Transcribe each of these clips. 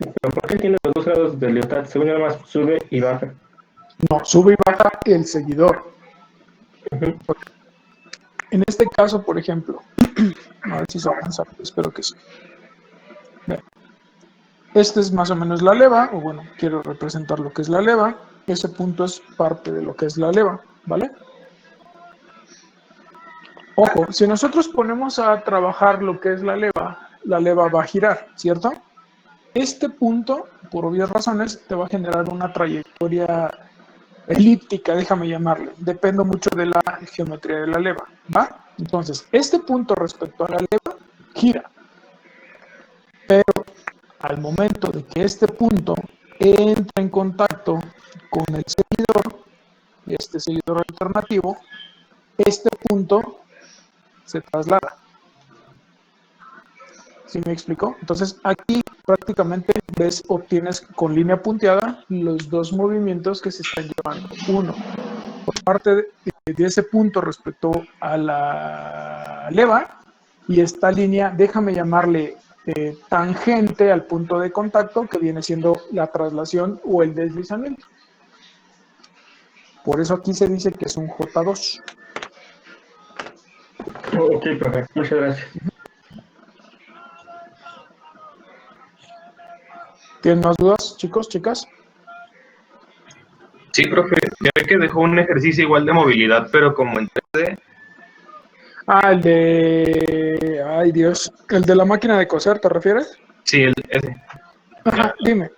¿Pero por qué tiene los dos grados de lealtad? Según yo, nada más sube y baja. No, sube y baja el seguidor. Ujú. En este caso, por ejemplo, a ver si se alcanza, espero que sí. Vean, este es más o menos la leva, o bueno, quiero representar lo que es la leva. Ese punto es parte de lo que es la leva, ¿vale? Ojo, si nosotros ponemos a trabajar lo que es la leva va a girar, ¿cierto? Este punto, por obvias razones, te va a generar una trayectoria elíptica, déjame llamarle. Depende mucho de la geometría de la leva, ¿va? Entonces, este punto respecto a la leva gira, pero al momento de que este punto entra en contacto con el seguidor, este seguidor alternativo, este punto se traslada. ¿Sí me explico? Entonces aquí prácticamente ves, obtienes con línea punteada los dos movimientos que se están llevando. Uno, por parte de ese punto respecto a la leva, y esta línea, déjame llamarle tangente al punto de contacto, que viene siendo la traslación o el deslizamiento. Por eso aquí se dice que es un J2. Ok, profe, muchas gracias. ¿Tienen más dudas, chicos, chicas? Sí, profe, ya ve que dejó un ejercicio igual de movilidad, pero como en 3D. Ah, el de... Ay, Dios. ¿El de la máquina de coser, te refieres? Sí, ese. Ajá, dime.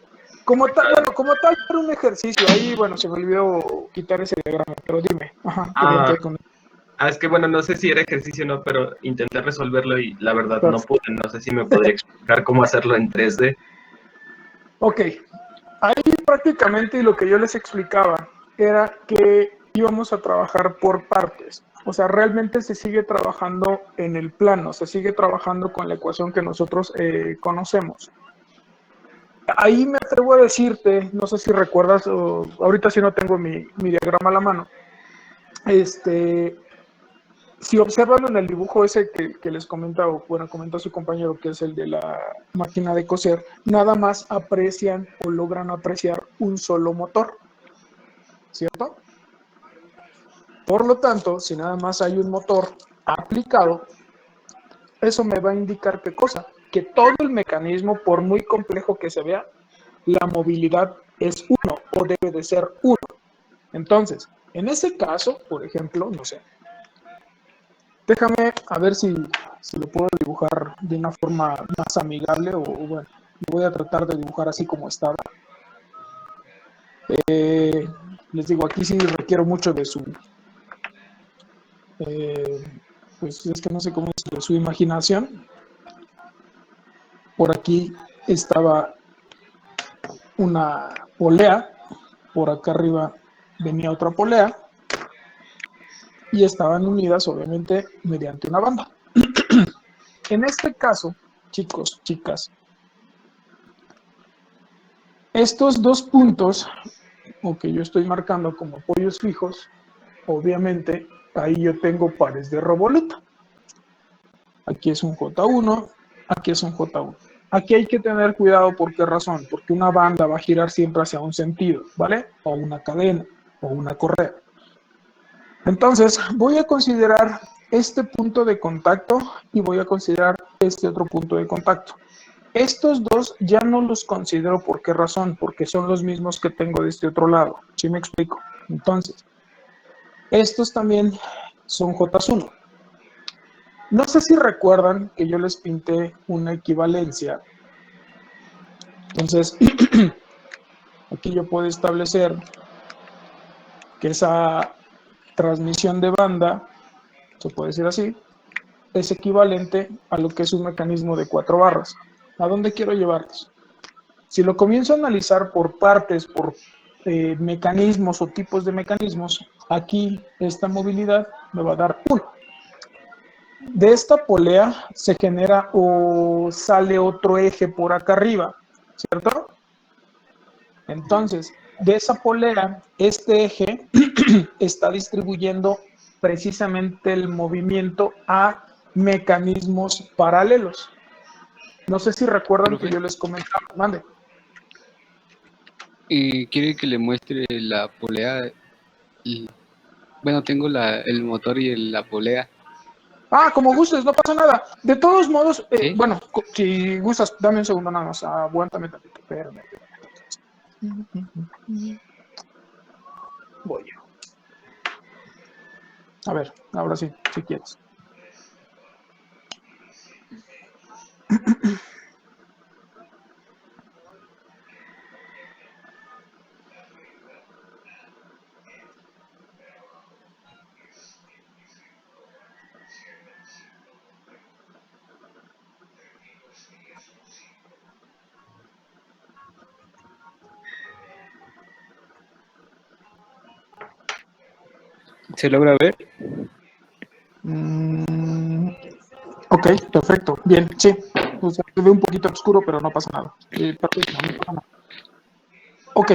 Como tal, bueno, como tal era un ejercicio. Ahí, bueno, se me olvidó quitar ese diagrama, pero dime. Ajá, qué bien Ah, que con... es que bueno, no sé si era ejercicio o no, pero intenté resolverlo y la verdad no Perfecto. pude. No sé si me podría explicar cómo hacerlo en 3D. Ok, ahí prácticamente lo que yo les explicaba era que íbamos a trabajar por partes. O sea, realmente se sigue trabajando en el plano, se sigue trabajando con la ecuación que nosotros conocemos. Ahí me atrevo a decirte, no sé si recuerdas, o ahorita sí no tengo mi diagrama a la mano, si observan en el dibujo ese que les comenta, o bueno, comenta su compañero, que es el de la máquina de coser, nada más aprecian o logran apreciar un solo motor, ¿cierto? Por lo tanto, si nada más hay un motor aplicado, eso me va a indicar qué cosa, que todo el mecanismo, por muy complejo que se vea, la movilidad es uno o debe de ser uno. Entonces, en ese caso, por ejemplo, no sé, déjame a ver si lo puedo dibujar de una forma más amigable, o bueno, voy a tratar de dibujar así como estaba. Eh, Les digo, aquí sí requiero mucho de su, eh, pues es que no sé cómo decirlo, su imaginación. Por aquí estaba una polea, por acá arriba venía otra polea, y estaban unidas obviamente mediante una banda. En este caso, chicos, chicas, estos dos puntos, o que yo estoy marcando como apoyos fijos, obviamente ahí yo tengo pares de revoluta. Aquí es un J1, aquí es un J1. Aquí hay que tener cuidado, ¿por qué razón? Porque una banda va a girar siempre hacia un sentido, ¿vale? O una cadena, o una correa. Entonces, voy a considerar este punto de contacto y voy a considerar este otro punto de contacto. Estos dos ya no los considero, ¿por qué razón? Porque son los mismos que tengo de este otro lado. ¿Sí me explico? Entonces, estos también son J1. No sé si recuerdan que yo les pinté una equivalencia. Entonces, aquí yo puedo establecer que esa transmisión de banda, se puede decir así, es equivalente a lo que es un mecanismo de 4 barras. ¿A dónde quiero llevarlos? Si lo comienzo a analizar por partes, por mecanismos o tipos de mecanismos, aquí esta movilidad me va a dar 1. De esta polea se genera o sale otro eje por acá arriba, ¿cierto? Entonces, de esa polea, este eje está distribuyendo precisamente el movimiento a mecanismos paralelos. No sé si recuerdan que Profe, yo les comentaba. Mande. quiere que le muestre la polea. y- bueno, tengo el motor y la polea. Ah, como gustes, no pasa nada. De todos modos, ¿Sí? bueno, si gustas, dame un segundo nada más. Aguántame tantito. Espérame. Voy. A ver, ahora sí, si quieres. ¿Se logra ver? Mm, ok, perfecto. Bien, sí. O sea, se ve un poquito oscuro, pero no pasa nada. Perfecto, no pasa nada. Ok,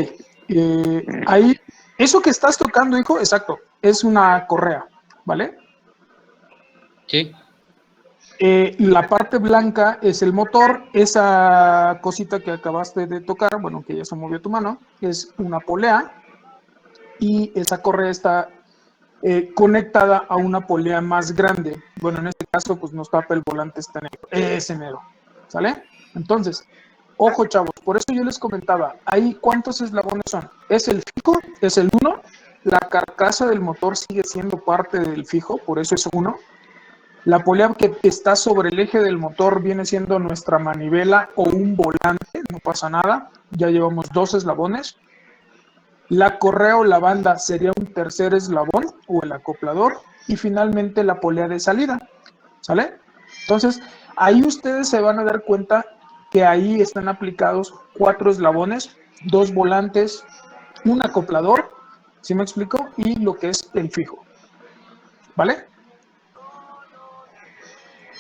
ahí, eso que estás tocando, hijo, exacto, es una correa, ¿vale? Sí. La parte blanca es el motor, esa cosita que acabaste de tocar, bueno, que ya se movió tu mano, es una polea y esa correa está conectada a una polea más grande. Bueno, en este caso, pues nos tapa el volante este negro, ese negro, ¿sale? Entonces, ojo chavos, por eso yo les comentaba, ahí cuántos eslabones son. Es el fijo, es el 1, la carcasa del motor sigue siendo parte del fijo, por eso es 1. La polea que está sobre el eje del motor viene siendo nuestra manivela o un volante, no pasa nada, ya llevamos 2 eslabones. La correa o la banda sería un tercer eslabón o el acoplador y finalmente la polea de salida, ¿sale? Entonces, ahí ustedes se van a dar cuenta que ahí están aplicados 4 eslabones, 2 volantes, un acoplador, ¿sí me explico? Y lo que es el fijo, ¿vale?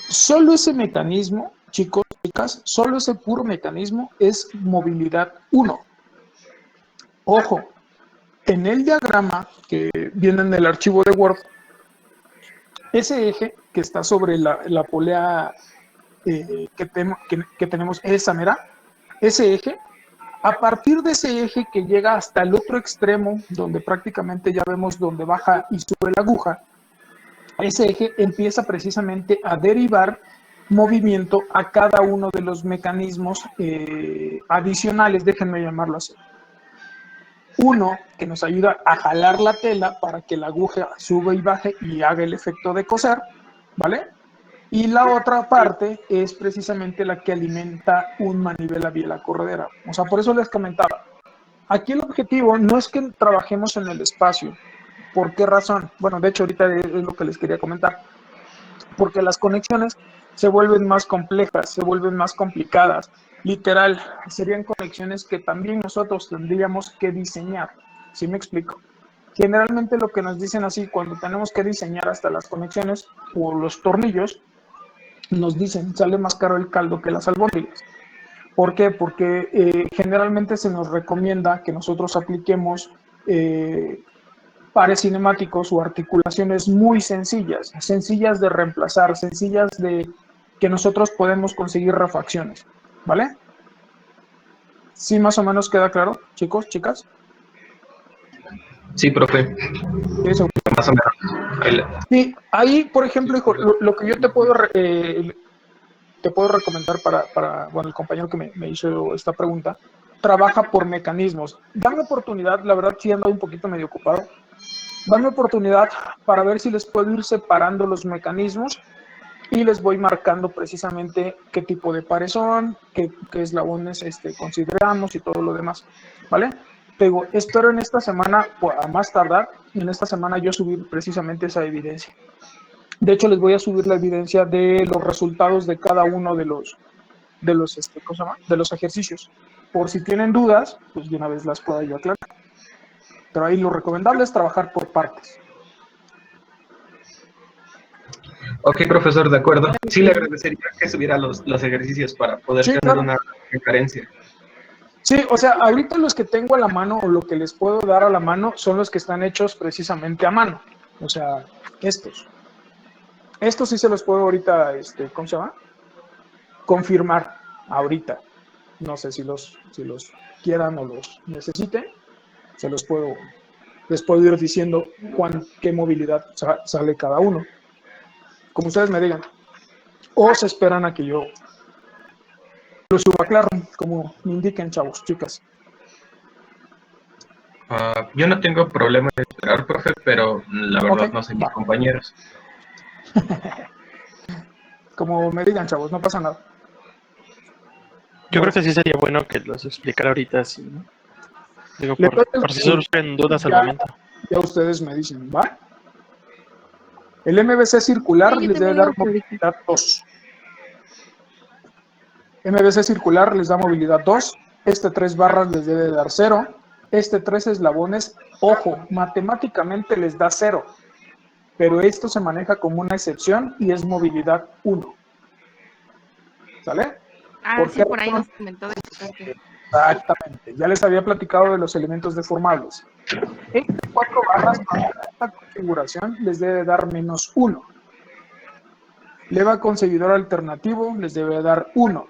Solo ese mecanismo, chicos, chicas, solo ese puro mecanismo es movilidad 1. Ojo, en el diagrama que viene en el archivo de Word, ese eje que está sobre la polea que tenemos, esa mera, ese eje, a partir de ese eje que llega hasta el otro extremo, donde prácticamente ya vemos donde baja y sube la aguja, ese eje empieza precisamente a derivar movimiento a cada uno de los mecanismos adicionales, déjenme llamarlo así. Uno que nos ayuda a jalar la tela para que la aguja sube y baje y haga el efecto de coser, ¿vale? Y la otra parte es precisamente la que alimenta un manivela biela corredera. O sea, por eso les comentaba, aquí el objetivo no es que trabajemos en el espacio. ¿Por qué razón? Bueno, de hecho ahorita es lo que les quería comentar. Porque las conexiones se vuelven más complejas, se vuelven más complicadas. Literal, serían conexiones que también nosotros tendríamos que diseñar. ¿Sí me explico? Generalmente lo que nos dicen así, cuando tenemos que diseñar hasta las conexiones o los tornillos, nos dicen, sale más caro el caldo que las albóndigas. ¿Por qué? Porque generalmente se nos recomienda que nosotros apliquemos pares cinemáticos o articulaciones muy sencillas, sencillas de reemplazar, sencillas de que nosotros podemos conseguir refacciones, ¿vale? ¿Sí más o menos queda claro, chicos, chicas? Sí, profe, Sí, más o menos. sí, ahí, por ejemplo, hijo, lo que yo te puedo recomendar bueno, el compañero que me hizo esta pregunta, trabaja por mecanismos. Dame oportunidad, la verdad sí ando un poquito medio ocupado, dame oportunidad para ver si les puedo ir separando los mecanismos y les voy marcando precisamente qué tipo de pares son, qué eslabones consideramos y todo lo demás, ¿vale? Te digo, espero en esta semana, pues, a más tardar, en esta semana yo subir precisamente esa evidencia. De hecho, les voy a subir la evidencia de los resultados de cada uno ¿cómo se llama? De los ejercicios. Por si tienen dudas, pues de una vez las puedo yo aclarar. Pero ahí lo recomendable es trabajar por partes. Ok, profesor, de acuerdo. Sí, le agradecería que subiera los ejercicios para poder Sí, tener claro. una referencia. Sí, o sea, ahorita los que tengo a la mano o lo que les puedo dar a la mano son los que están hechos precisamente a mano. O sea, estos. Estos sí se los puedo ahorita, ¿cómo se llama? Confirmar ahorita. no sé si los quieran o los necesiten, les puedo ir diciendo qué movilidad sale cada uno, como ustedes me digan, o se esperan a que yo lo suba claro, como me indiquen, chavos, chicas. Yo no tengo problema de esperar, profe, pero la verdad Ok, no sé mis va. compañeros. Como me digan, chavos, no pasa nada. Yo creo que sí sería bueno que los explicara ahorita, sí, ¿no? Digo, Le doy por si surgen dudas al momento. ya ustedes me dicen, ¿va? El MVC circular Sí, yo les debe también dar digo que ahorita. movilidad 2. MVC circular les da movilidad 2. Este 3 barras les debe dar 0. Este 3 eslabones, ojo, matemáticamente les da 0. Pero esto se maneja como una excepción y es movilidad 1. ¿Sale? Ah, ¿Por sí, qué por ahí razón? nos comentó de esta parte. Exactamente. Ya les había platicado de los elementos deformables. Este 4 barras para esta configuración les debe dar -1. Leva con seguidor alternativo les debe dar 1.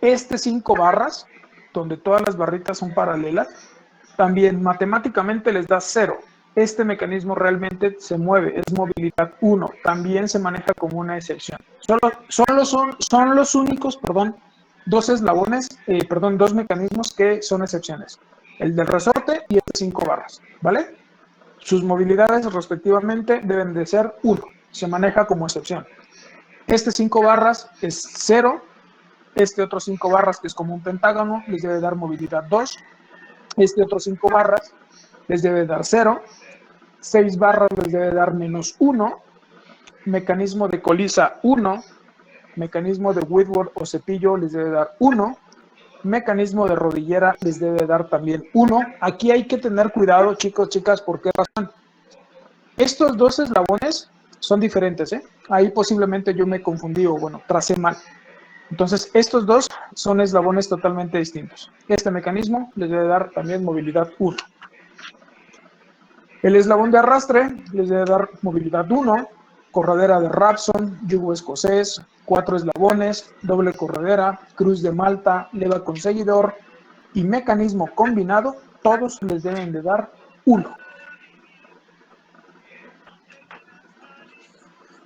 Este 5 barras, donde todas las barritas son paralelas, también matemáticamente les da 0. Este mecanismo realmente se mueve, es movilidad 1. También se maneja como una excepción. Son los únicos, dos eslabones, dos mecanismos que son excepciones. El del resorte y este 5 barras, ¿vale? Sus movilidades respectivamente deben de ser 1. Se maneja como excepción. Este 5 barras es 0. Este otro 5 barras, que es como un pentágono, les debe dar movilidad 2. Este otro 5 barras les debe dar 0. 6 barras les debe dar -1. Mecanismo de colisa 1. Mecanismo de Whitworth o cepillo les debe dar 1. Mecanismo de rodillera les debe dar también 1. Aquí hay que tener cuidado, chicos, chicas, ¿por qué razón? Estos dos eslabones son diferentes, ¿eh? Ahí posiblemente yo me confundí o, bueno, tracé mal. Entonces, estos dos son eslabones totalmente distintos. Este mecanismo les debe dar también movilidad 1. El eslabón de arrastre les debe dar movilidad 1, corredera de Rapson, yugo escocés, 4 eslabones, doble corredera, cruz de Malta, leva con seguidor y mecanismo combinado, todos les deben de dar 1.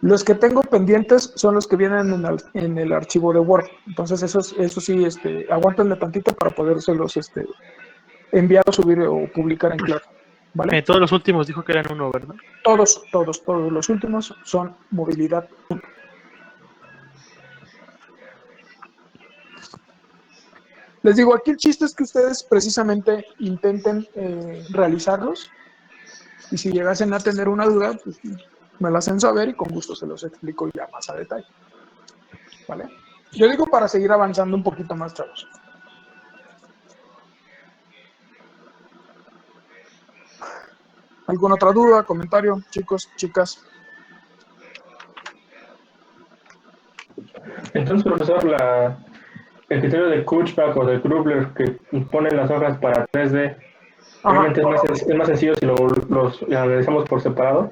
Los que tengo pendientes son los que vienen en el archivo de Word. Entonces, eso sí, aguántenme tantito para podérselos enviar o subir o publicar en claro. ¿Vale? Todos los últimos dijo que eran 1, ¿verdad? Todos los últimos son movilidad 1. Les digo, aquí el chiste es que ustedes precisamente intenten realizarlos y si llegasen a tener una duda, pues me la hacen saber y con gusto se los explico ya más a detalle. ¿Vale? Yo digo para seguir avanzando un poquito más, chavos. ¿Alguna otra duda, comentario, chicos, chicas? Entonces, profesor, el criterio de Kurzbach o de Grubler que pone las hojas para 3D, realmente es más sencillo si los analizamos por separado.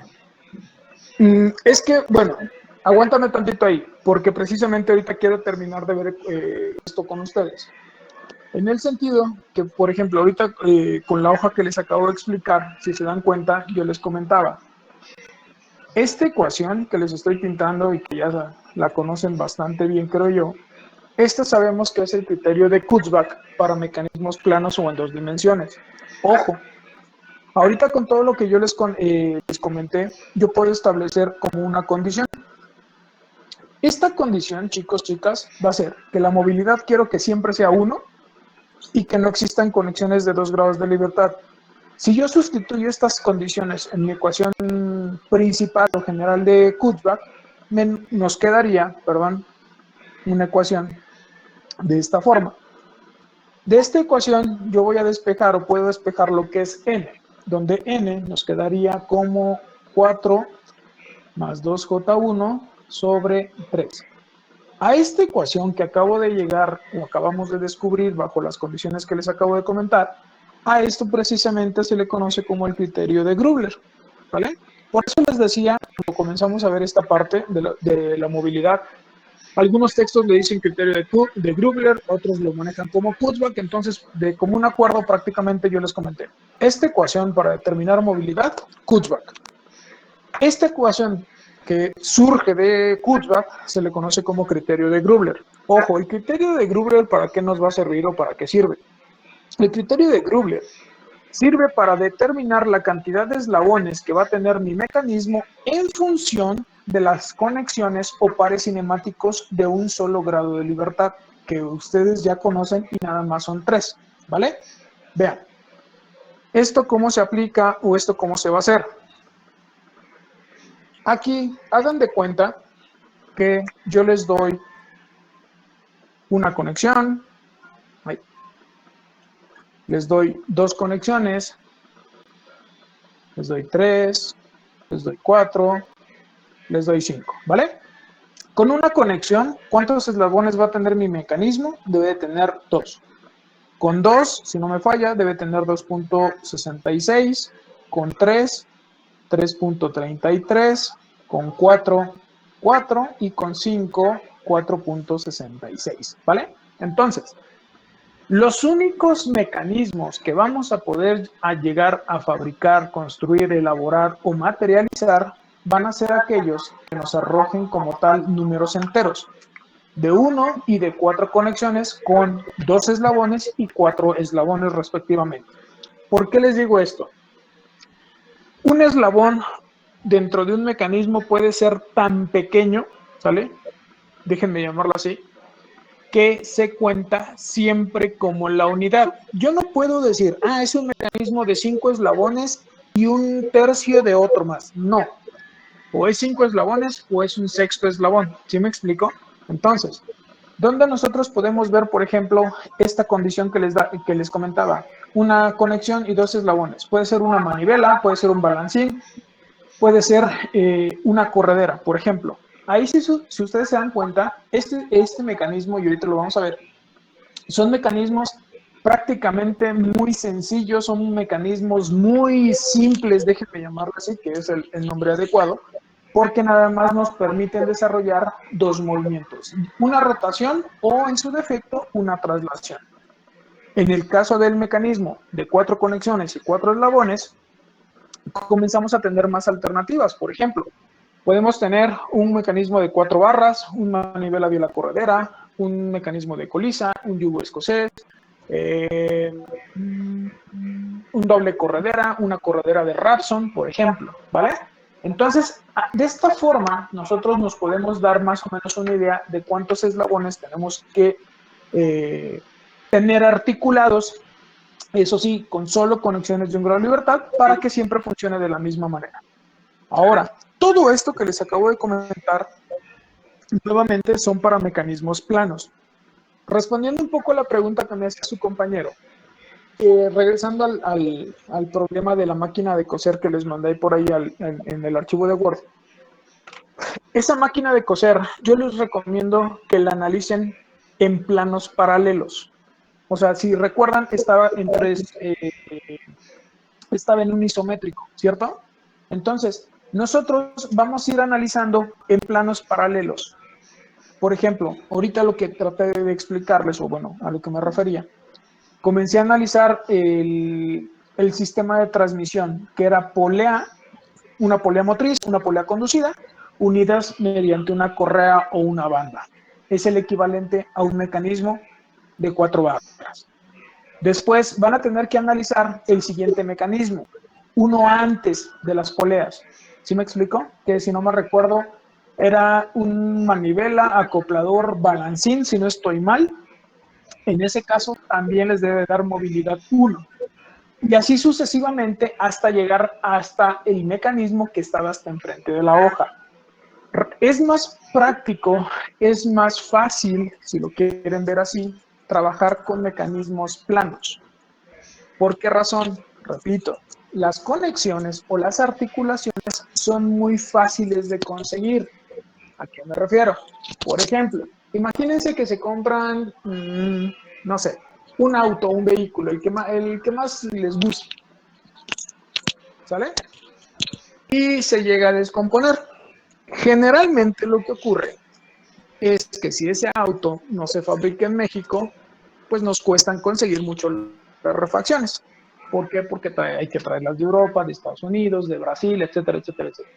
Es que, bueno, aguántame tantito ahí, porque precisamente ahorita quiero terminar de ver esto con ustedes. En el sentido que, por ejemplo, ahorita con la hoja que les acabo de explicar, si se dan cuenta, yo les comentaba, esta ecuación que les estoy pintando y que ya la conocen bastante bien, creo yo, esta sabemos que es el criterio de Kurzbach para mecanismos planos o en 2 dimensiones. Ojo, ahorita con todo lo que yo les comenté, yo puedo establecer como una condición. Esta condición, chicos, chicas, va a ser que la movilidad quiero que siempre sea 1 y que no existan conexiones de 2 grados de libertad. Si yo sustituyo estas condiciones en mi ecuación principal o general de Kurzbach, nos quedaría, una ecuación de esta forma. De esta ecuación yo voy a despejar o puedo despejar lo que es n, donde n nos quedaría como 4 más 2j1 sobre 3. A esta ecuación que acabo de llegar o acabamos de descubrir bajo las condiciones que les acabo de comentar, a esto precisamente se le conoce como el criterio de Grubler, ¿vale? Por eso les decía, cuando comenzamos a ver esta parte de la movilidad, Algunos textos le dicen criterio de Grubler, otros lo manejan como Kurzbach. Entonces, de común acuerdo, prácticamente yo les comenté. Esta ecuación para determinar movilidad, Kurzbach. Esta ecuación que surge de Kurzbach se le conoce como criterio de Grubler. Ojo, el criterio de Grubler, ¿para qué nos va a servir o para qué sirve? El criterio de Grubler sirve para determinar la cantidad de eslabones que va a tener mi mecanismo en función de las conexiones o pares cinemáticos de un solo grado de libertad, que ustedes ya conocen y nada más son 3, ¿vale? Vean, ¿esto cómo se aplica o esto cómo se va a hacer? Aquí, hagan de cuenta que yo les doy una conexión, les doy 2 conexiones, les doy 3, les doy 4, les doy 5, ¿vale? Con una conexión, ¿cuántos eslabones va a tener mi mecanismo? Debe de tener 2. Con 2, si no me falla, debe tener 2.66. Con 3, 3.33. Con 4, 4. Y con 5, 4.66. ¿Vale? Entonces, los únicos mecanismos que vamos a poder llegar a fabricar, construir, elaborar o materializar van a ser aquellos que nos arrojen como tal números enteros, de 1 y de 4 conexiones con 2 eslabones y 4 eslabones respectivamente. ¿Por qué les digo esto? Un eslabón dentro de un mecanismo puede ser tan pequeño, ¿sale? Déjenme llamarlo así, que se cuenta siempre como la unidad. Yo no puedo decir, es un mecanismo de 5 eslabones y un tercio de otro más. No. O es 5 eslabones o es un sexto eslabón. ¿Sí me explico? Entonces, ¿dónde nosotros podemos ver, por ejemplo, esta condición que les comentaba? Una conexión y 2 eslabones. Puede ser una manivela, puede ser un balancín, puede ser una corredera, por ejemplo. Ahí, si ustedes se dan cuenta, este mecanismo, y ahorita lo vamos a ver, son mecanismos prácticamente muy sencillos, son mecanismos muy simples, déjenme llamarlo así, que es el nombre adecuado, porque nada más nos permiten desarrollar 2 movimientos, una rotación o, en su defecto, una traslación. En el caso del mecanismo de 4 conexiones y 4 eslabones, comenzamos a tener más alternativas. Por ejemplo, podemos tener un mecanismo de 4 barras, una manivela viola corredera, un mecanismo de colisa, un yugo escocés, un doble corredera, una corredera de Rapson, por ejemplo, ¿vale? Entonces, de esta forma, nosotros nos podemos dar más o menos una idea de cuántos eslabones tenemos que tener articulados, eso sí, con solo conexiones de un grado de libertad, para que siempre funcione de la misma manera. Ahora, todo esto que les acabo de comentar, nuevamente son para mecanismos planos. Respondiendo un poco a la pregunta que me hacía su compañero, regresando al problema de la máquina de coser que les mandé por ahí en el archivo de Word, esa máquina de coser, yo les recomiendo que la analicen en planos paralelos. O sea, si recuerdan, estaba en un isométrico, ¿cierto? Entonces, nosotros vamos a ir analizando en planos paralelos. Por ejemplo, ahorita lo que traté de explicarles, o bueno, a lo que me refería, comencé a analizar el sistema de transmisión, que era polea, una polea motriz, una polea conducida, unidas mediante una correa o una banda. Es el equivalente a un mecanismo de 4 barras. Después van a tener que analizar el siguiente mecanismo, uno antes de las poleas. ¿Sí me explico? Que si no me recuerdo, era un manivela, acoplador, balancín, si no estoy mal. En ese caso también les debe dar movilidad 1. Y así sucesivamente hasta llegar hasta el mecanismo que estaba hasta enfrente de la hoja. Es más práctico, es más fácil, si lo quieren ver así, trabajar con mecanismos planos. ¿Por qué razón? Repito, las conexiones o las articulaciones son muy fáciles de conseguir. ¿A qué me refiero? Por ejemplo, imagínense que se compran, no sé, un auto, un vehículo, el que más les guste, ¿sale? Y se llega a descomponer. Generalmente lo que ocurre es que si ese auto no se fabrica en México, pues nos cuestan conseguir mucho las refacciones. ¿Por qué? Porque hay que traerlas de Europa, de Estados Unidos, de Brasil, etcétera, etcétera, etcétera.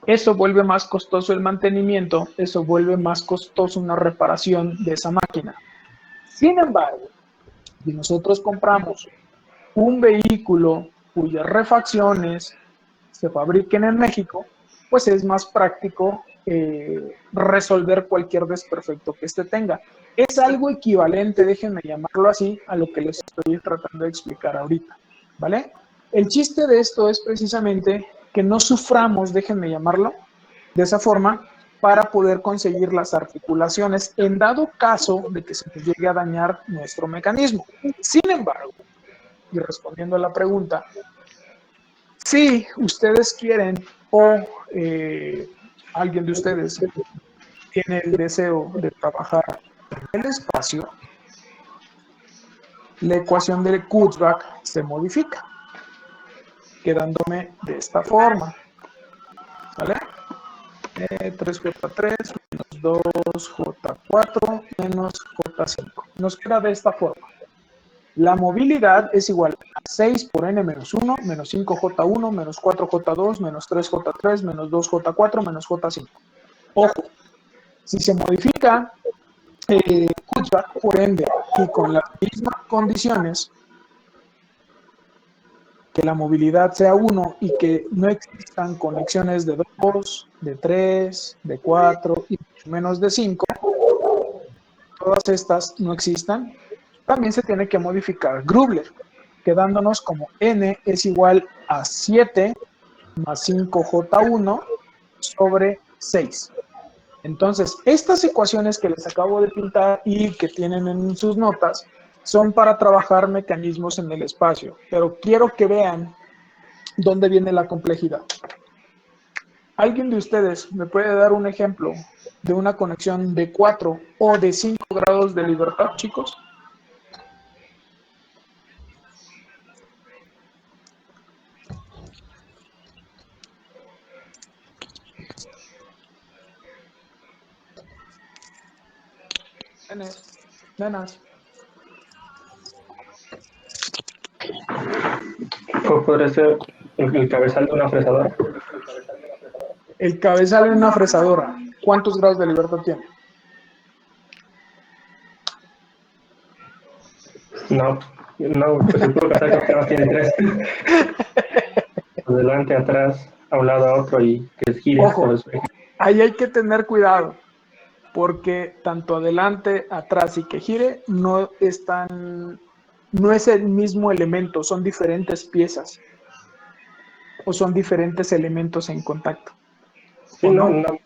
Eso vuelve más costoso el mantenimiento, eso vuelve más costoso una reparación de esa máquina. Sin embargo, si nosotros compramos un vehículo cuyas refacciones se fabriquen en México, pues es más práctico resolver cualquier desperfecto que éste tenga. Es algo equivalente, déjenme llamarlo así, a lo que les estoy tratando de explicar ahorita, ¿vale? El chiste de esto es precisamente que no suframos, déjenme llamarlo, de esa forma, para poder conseguir las articulaciones en dado caso de que se nos llegue a dañar nuestro mecanismo. Sin embargo, y respondiendo a la pregunta, si ustedes quieren o alguien de ustedes tiene el deseo de trabajar en el espacio, la ecuación del Kurzbach se modifica, quedándome de esta forma. ¿Vale? 3J3 menos 2J4 menos J5. Nos queda de esta forma. La movilidad es igual a 6 por n menos 1, menos 5J1, menos 4J2, menos 3J3, menos 2J4, menos J5. Ojo, si se modifica Kurzbach, por ende, y con las mismas condiciones, que la movilidad sea 1 y que no existan conexiones de 2, de 3, de 4 y mucho menos de 5, todas estas no existan, también se tiene que modificar Grubler, quedándonos como n es igual a 7 más 5J1 sobre 6. Entonces, estas ecuaciones que les acabo de pintar y que tienen en sus notas son para trabajar mecanismos en el espacio, pero quiero que vean dónde viene la complejidad. ¿Alguien de ustedes me puede dar un ejemplo de una conexión de 4 o de 5 grados de libertad, chicos? Nenas. Podría ser el cabezal de una fresadora. El cabezal en una fresadora, ¿cuántos grados de libertad tiene? No, pues el puro cabezal creo que nada más tiene 3. Adelante, atrás, a un lado, a otro y que gire. Ojo, ahí hay que tener cuidado, porque tanto adelante, atrás y que gire no es el mismo elemento, son diferentes piezas o son diferentes elementos en contacto. Sí, ¿O no, no? no.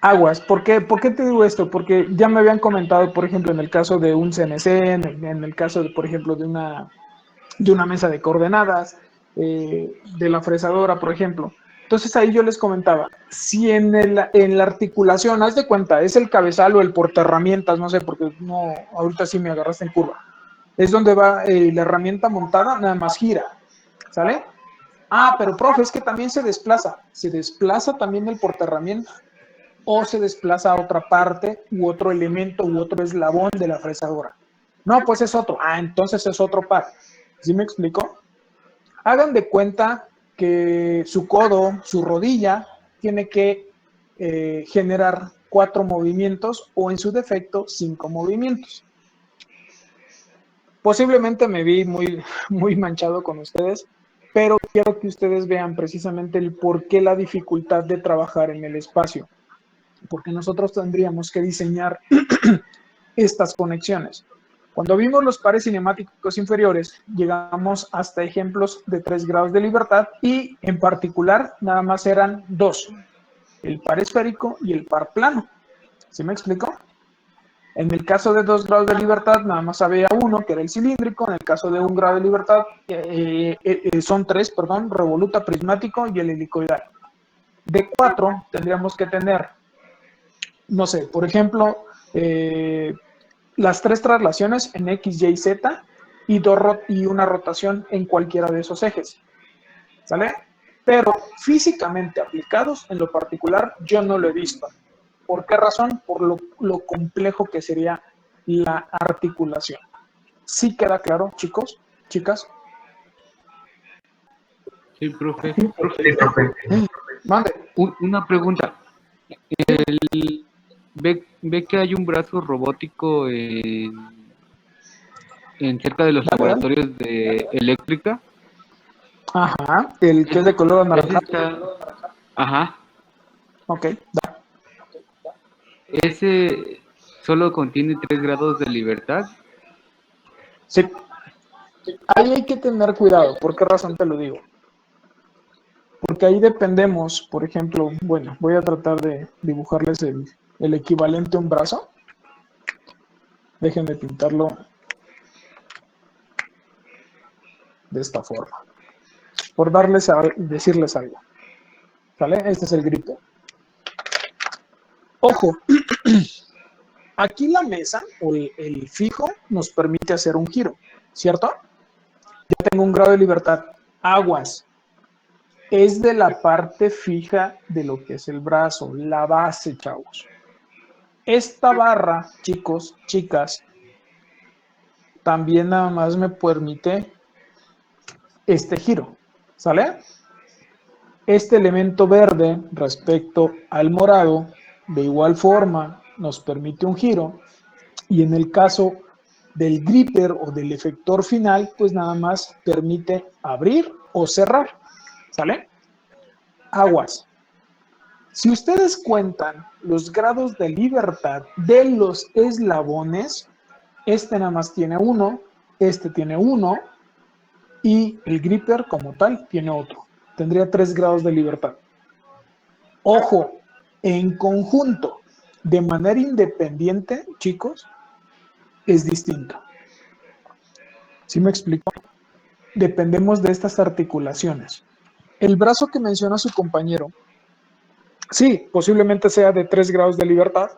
Aguas, ¿por qué te digo esto? Porque ya me habían comentado, por ejemplo, en el caso de un CNC, en el caso, por ejemplo, de una mesa de coordenadas, de la fresadora, por ejemplo. Entonces ahí yo les comentaba, si en la articulación, haz de cuenta, es el cabezal o el portaherramientas, no sé, porque no, ahorita sí me agarraste en curva, es donde va la herramienta montada, nada más gira, ¿sale? Ah, pero profe, es que también se desplaza también el portaherramientas, o se desplaza a otra parte, u otro elemento, u otro eslabón de la fresadora. No, pues es otro. Ah, entonces es otro par. ¿Sí me explico? Hagan de cuenta que su codo, su rodilla, tiene que generar 4 movimientos o en su defecto 5 movimientos. Posiblemente me vi muy manchado con ustedes, pero quiero que ustedes vean precisamente el por qué la dificultad de trabajar en el espacio. Porque nosotros tendríamos que diseñar estas conexiones. Cuando vimos los pares cinemáticos inferiores, llegamos hasta ejemplos de 3 grados de libertad y en particular nada más eran 2, el par esférico y el par plano. ¿Sí me explico? En el caso de 2 grados de libertad nada más había uno, que era el cilíndrico. En el caso de 1 grado de libertad son 3, perdón, revoluta, prismático y el helicoidal. De 4 tendríamos que tener, no sé, por ejemplo, las 3 traslaciones en X, Y, Z y una rotación en cualquiera de esos ejes. ¿Sale? pero físicamente aplicados, en lo particular, yo no lo he visto. ¿Por qué razón? Por lo complejo que sería la articulación. ¿Sí queda claro, chicos, chicas? Sí, profe. Sí, profe. Mande. Una pregunta. ¿Ve que hay un brazo robótico en cerca de los Dale, dale. laboratorios de eléctrica? Ajá, el que es de color Ese anaranjado. está... Ajá. Ok, da. Ese solo contiene 3 grados de libertad. Sí. Ahí hay que tener cuidado. ¿Por qué razón te lo digo? Porque ahí dependemos, por ejemplo, bueno, voy a tratar de dibujarles el equivalente a un brazo. Déjenme pintarlo de esta forma. Por decirles algo. ¿Sale? Este es el grito. Ojo, aquí la mesa o el fijo nos permite hacer un giro, ¿cierto? Yo tengo un grado de libertad. Aguas. Es de la parte fija de lo que es el brazo, la base, chavos. Esta barra, chicos, chicas, también nada más me permite este giro, ¿sale? Este elemento verde respecto al morado, de igual forma, nos permite un giro. Y en el caso del gripper o del efector final, pues nada más permite abrir o cerrar, ¿sale? Aguas. Si ustedes cuentan los grados de libertad de los eslabones, este nada más tiene uno, este tiene uno, y el gripper como tal tiene otro. Tendría 3 grados de libertad. Ojo, en conjunto, de manera independiente, chicos, es distinto. ¿Sí me explico? Dependemos de estas articulaciones. El brazo que menciona su compañero, sí, posiblemente sea de 3 grados de libertad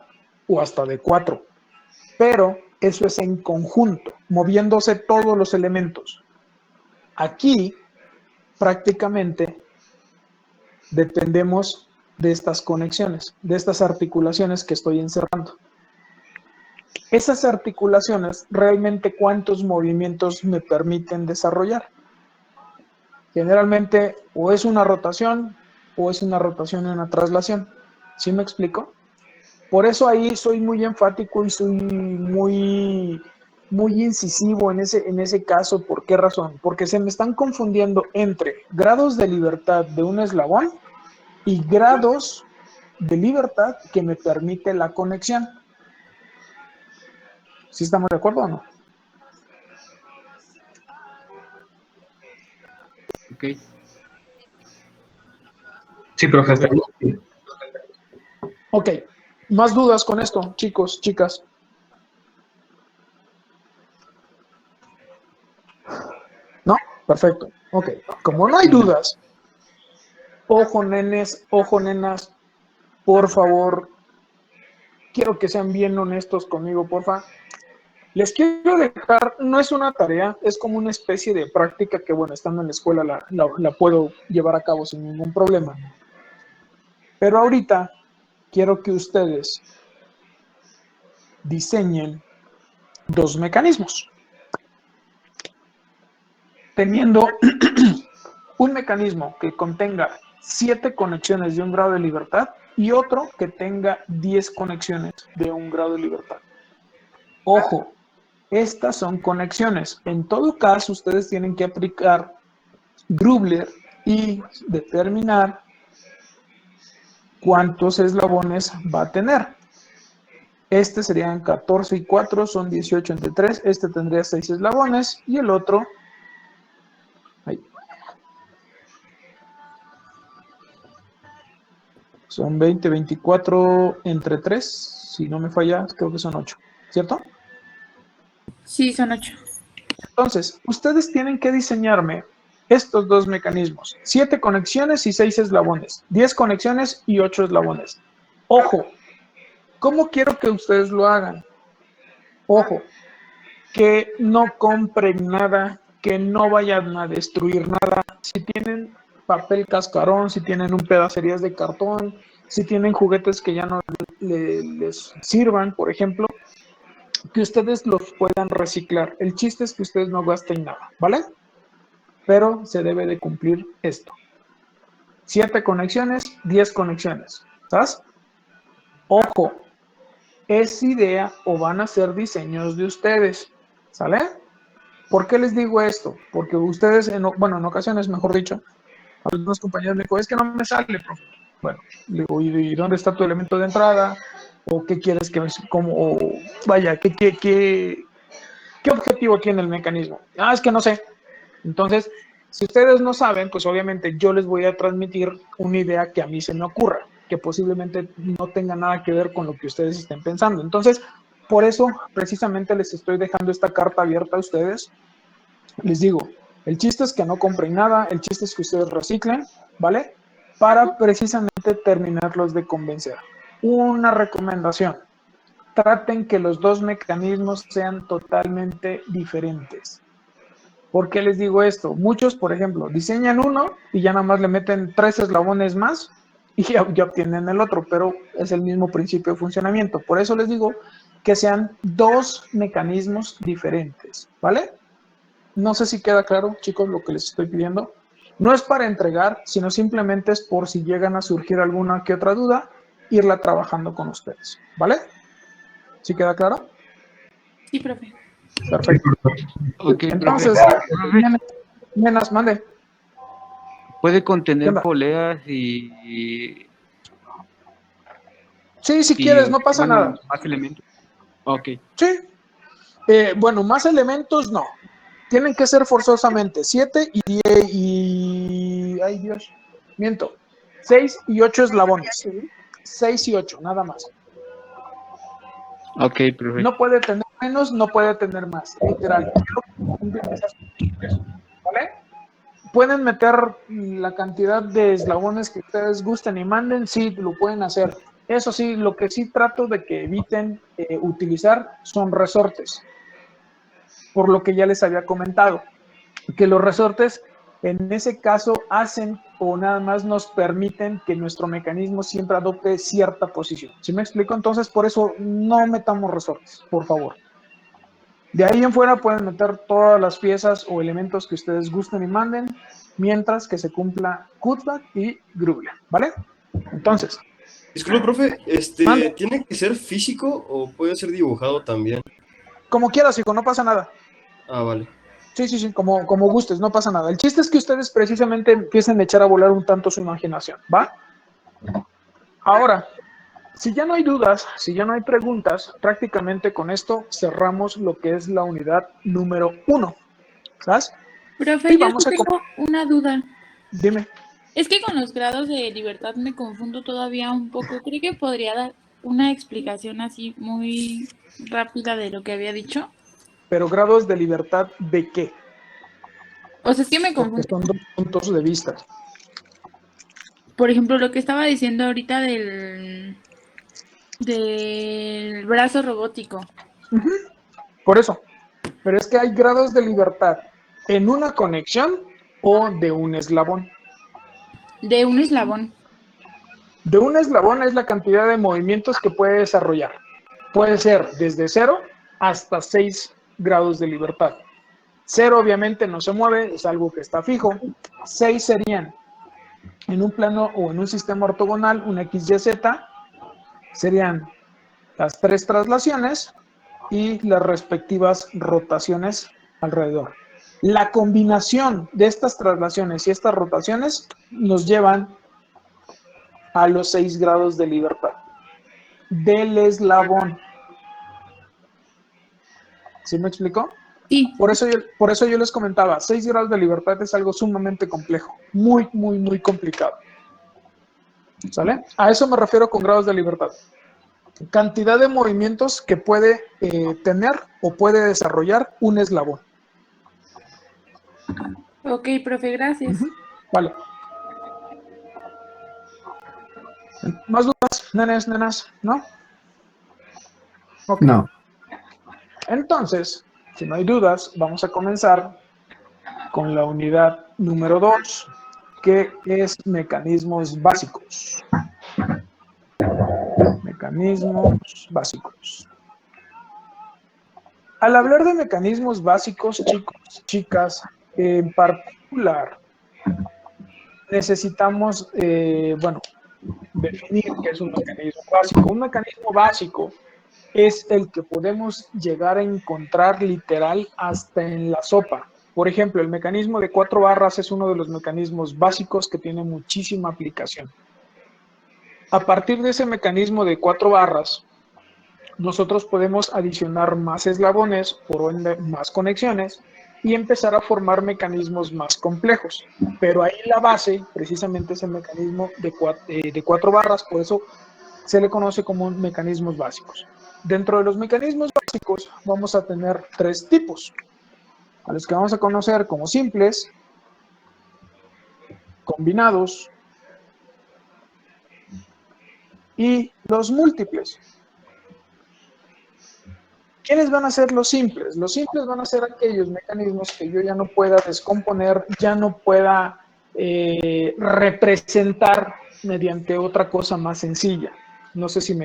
o hasta de 4, pero eso es en conjunto, moviéndose todos los elementos. Aquí, prácticamente, dependemos de estas conexiones, de estas articulaciones que estoy encerrando. Esas articulaciones, realmente, ¿cuántos movimientos me permiten desarrollar? Generalmente, o es una rotación, o es una rotación y una traslación. ¿Sí me explico? Por eso ahí soy muy enfático y soy muy incisivo en ese caso. ¿Por qué razón? Porque se me están confundiendo entre grados de libertad de un eslabón y grados de libertad que me permite la conexión. ¿Sí estamos de acuerdo o no? Ok. Sí, profe, está bien. Ok. ¿Más dudas con esto, chicos, chicas? ¿No? Perfecto. Ok. Como no hay dudas, ojo, nenes, ojo, nenas, por favor, quiero que sean bien honestos conmigo, porfa. Les quiero dejar, no es una tarea, es como una especie de práctica que, bueno, estando en la escuela la puedo llevar a cabo sin ningún problema. Pero ahorita quiero que ustedes diseñen 2 mecanismos. Teniendo un mecanismo que contenga 7 conexiones de un grado de libertad y otro que tenga 10 conexiones de un grado de libertad. Ojo, estas son conexiones. En todo caso, ustedes tienen que aplicar Grubler y determinar cuántos eslabones va a tener. Este serían 14 y 4, son 18 entre 3. Este tendría 6 eslabones y el otro... Ahí. Son 20, 24 entre 3. Si no me falla, creo que son 8. ¿Cierto? Sí, son 8. Entonces, ustedes tienen que diseñarme estos 2 mecanismos. 7 conexiones y 6 eslabones. 10 conexiones y 8 eslabones. Ojo, ¿cómo quiero que ustedes lo hagan? Ojo, que no compren nada, que no vayan a destruir nada. Si tienen papel cascarón, si tienen un pedacerías de cartón, si tienen juguetes que ya no les sirvan, por ejemplo, que ustedes los puedan reciclar. El chiste es que ustedes no gasten nada, ¿vale? Pero se debe de cumplir esto. 7 conexiones, 10 conexiones, ¿sabes? Ojo, es idea o van a ser diseños de ustedes, ¿sale? ¿Por qué les digo esto? Porque ustedes, en ocasiones, mejor dicho, algunos compañeros me dijo, es que no me sale, profe. Bueno, le digo, ¿y dónde está tu elemento de entrada? ¿O qué quieres que, como, vaya, qué objetivo tiene el mecanismo? Ah, es que no sé. Entonces, si ustedes no saben, pues obviamente yo les voy a transmitir una idea que a mí se me ocurra, que posiblemente no tenga nada que ver con lo que ustedes estén pensando. Entonces, por eso precisamente les estoy dejando esta carta abierta a ustedes. Les digo, el chiste es que no compren nada, el chiste es que ustedes reciclen, ¿vale? Para precisamente terminarlos de convencer. Una recomendación, traten que los dos mecanismos sean totalmente diferentes. ¿Por qué les digo esto? Muchos, por ejemplo, diseñan uno y ya nada más le meten 3 eslabones más y ya obtienen el otro, pero es el mismo principio de funcionamiento. Por eso les digo que sean 2 mecanismos diferentes, ¿vale? No sé si queda claro, chicos, lo que les estoy pidiendo. No es para entregar, sino simplemente es por si llegan a surgir alguna que otra duda, irla trabajando con ustedes, ¿vale? ¿Sí queda claro? Sí, profe. Perfecto. Ok, Entonces, profe, nenas, mande. ¿puede ¿Qué contener onda? poleas y, Sí, si quieres, no pasa bueno, nada. más elementos? Ok, Sí. Bueno, más elementos no. Tienen que ser forzosamente 7 y 10 y... Ay, Dios. Miento. 6 y 8 eslabones. 6 y 8, nada más. ok, profe. No puede tener menos, no puede tener más. Literal. ¿Vale? Pueden meter la cantidad de eslabones que ustedes gusten y manden, sí, lo pueden hacer. Eso sí, lo que sí trato de que eviten utilizar son resortes, por lo que ya les había comentado, que los resortes en ese caso hacen o nada más nos permiten que nuestro mecanismo siempre adopte cierta posición. ¿Sí me explico? Entonces, por eso no metamos resortes, por favor. De ahí en fuera pueden meter todas las piezas o elementos que ustedes gusten y manden, mientras que se cumpla Cutback y Grubler, ¿vale? Entonces, Disculpe, profe, mande, ¿tiene que ser físico o puede ser dibujado también? como quieras, hijo, no pasa nada. Ah, vale. Sí, sí, sí, como gustes, no pasa nada. El chiste es que ustedes precisamente empiecen a echar a volar un tanto su imaginación, ¿va? Ahora, si ya no hay dudas, si ya no hay preguntas, prácticamente con esto cerramos lo que es la unidad número 1, ¿sabes? Y Profe, yo sí vamos a... tengo una duda. Dime. Es que con los grados de libertad me confundo todavía un poco. ¿Cree que podría dar una explicación así muy rápida de lo que había dicho? Pero grados de libertad, ¿de qué? O sea, es que me Porque confundo. son 2 puntos de vista. Por ejemplo, lo que estaba diciendo ahorita del brazo robótico. Uh-huh. Por eso. Pero es que hay grados de libertad en una conexión o de un eslabón. De un eslabón. De un eslabón es la cantidad de movimientos que puede desarrollar. Puede ser desde 0 hasta 6 grados de libertad. 0 obviamente no se mueve, es algo que está fijo. 6 serían en un plano o en un sistema ortogonal, un XYZ, serían las 3 traslaciones y las respectivas rotaciones alrededor. La combinación de estas traslaciones y estas rotaciones nos llevan a los 6 grados de libertad del eslabón. ¿Sí me explicó? Sí. Por eso yo les comentaba, 6 grados de libertad es algo sumamente complejo, muy, muy, muy complicado. ¿Sale? A eso me refiero con grados de libertad. Cantidad de movimientos que puede tener o puede desarrollar un eslabón. Ok, profe, gracias. Uh-huh. Vale. ¿Más dudas, nenes, nenas? ¿No? Okay. No. Entonces, si no hay dudas, vamos a comenzar con la unidad número 2, ¿Qué es mecanismos básicos? Mecanismos básicos. Al hablar de mecanismos básicos, chicos, chicas, en particular, necesitamos, definir qué es un mecanismo básico. Un mecanismo básico es el que podemos llegar a encontrar literal hasta en la sopa. Por ejemplo, el mecanismo de 4 barras es uno de los mecanismos básicos que tiene muchísima aplicación. A partir de ese mecanismo de 4 barras, nosotros podemos adicionar más eslabones, por ende más conexiones, y empezar a formar mecanismos más complejos. Pero ahí la base, precisamente, es el mecanismo de 4 barras, por eso se le conoce como mecanismos básicos. Dentro de los mecanismos básicos vamos a tener 3 tipos, a los que vamos a conocer como simples, combinados y los múltiples. ¿Quiénes van a ser los simples? Los simples van a ser aquellos mecanismos que yo ya no pueda descomponer, ya no pueda representar mediante otra cosa más sencilla. No sé si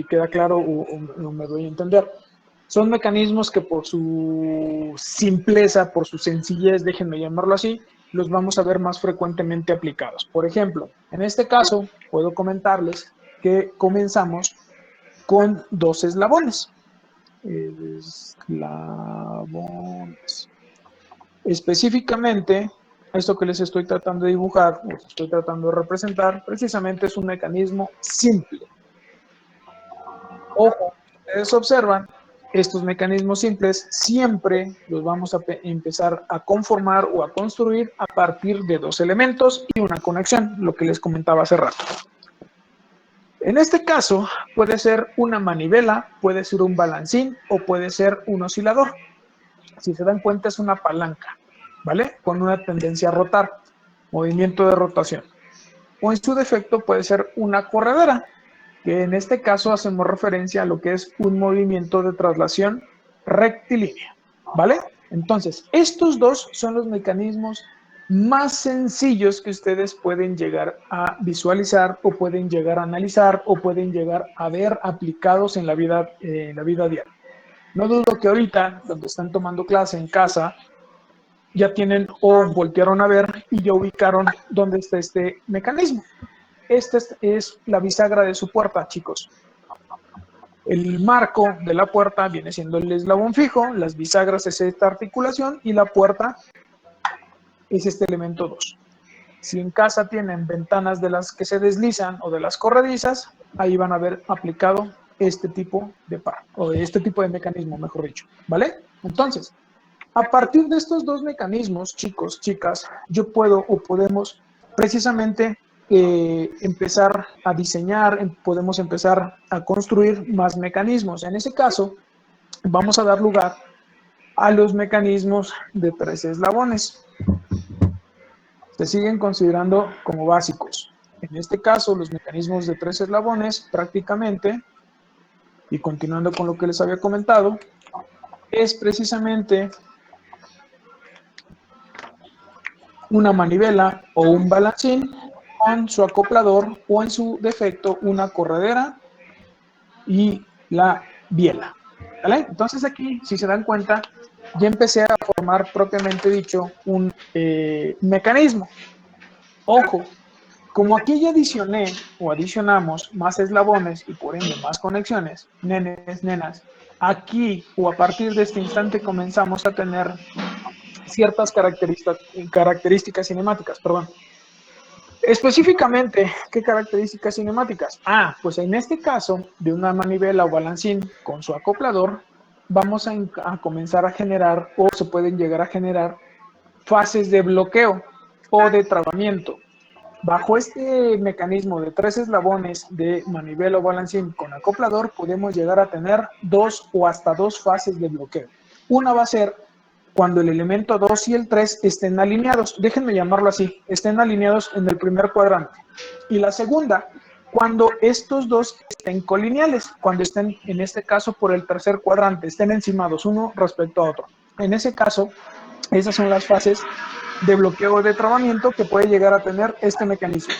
queda claro o me doy a entender. Son mecanismos que por su simpleza, por su sencillez, déjenme llamarlo así, los vamos a ver más frecuentemente aplicados. Por ejemplo, en este caso, puedo comentarles que comenzamos con 2 eslabones. Eslabones. Específicamente, esto que les estoy tratando de dibujar, o estoy tratando de representar, precisamente es un mecanismo simple. Ojo, ustedes observan, estos mecanismos simples siempre los vamos a empezar a conformar o a construir a partir de 2 elementos y una conexión, lo que les comentaba hace rato. En este caso, puede ser una manivela, puede ser un balancín o puede ser un oscilador. Si se dan cuenta, es una palanca, ¿vale? Con una tendencia a rotar, movimiento de rotación. O en su defecto puede ser una corredera, que en este caso hacemos referencia a lo que es un movimiento de traslación rectilínea, ¿vale? Entonces, estos 2 son los mecanismos más sencillos que ustedes pueden llegar a visualizar o pueden llegar a analizar o pueden llegar a ver aplicados en la vida diaria. No dudo que ahorita, donde están tomando clase en casa, ya tienen o voltearon a ver y ya ubicaron dónde está este mecanismo. Esta es la bisagra de su puerta, chicos. El marco de la puerta viene siendo el eslabón fijo, las bisagras es esta articulación y la puerta es este elemento 2. Si en casa tienen ventanas de las que se deslizan o de las corredizas, ahí van a ver aplicado este tipo de par, o este tipo de mecanismo, mejor dicho, ¿vale? Entonces, a partir de estos 2 mecanismos, chicos, chicas, yo puedo o podemos precisamente empezar a diseñar, podemos empezar a construir más mecanismos. En ese caso, vamos a dar lugar a los mecanismos de 3 eslabones. Se siguen considerando como básicos. En este caso, los mecanismos de 3 eslabones prácticamente, y continuando con lo que les había comentado, es precisamente una manivela o un balancín con su acoplador o en su defecto una corredera y la biela, ¿vale? Entonces aquí, si se dan cuenta, ya empecé a formar propiamente dicho un mecanismo. Ojo, como aquí ya adicioné o adicionamos más eslabones y por ende más conexiones, nenes, nenas, aquí o a partir de este instante comenzamos a tener ciertas características cinemáticas, perdón. Específicamente, ¿qué características cinemáticas? Pues en este caso, de una manivela o balancín con su acoplador, vamos a comenzar a generar o se pueden llegar a generar fases de bloqueo o de trabamiento. Bajo este mecanismo de 3 eslabones de manivela o balancín con acoplador, podemos llegar a tener 2 o hasta 2 fases de bloqueo. Una va a ser cuando el elemento 2 y el 3 estén alineados, déjenme llamarlo así, estén alineados en el primer cuadrante. Y la segunda, cuando estos 2 estén colineales, cuando estén, en este caso, por el tercer cuadrante, estén encimados uno respecto a otro. En ese caso, esas son las fases de bloqueo de trabamiento que puede llegar a tener este mecanismo.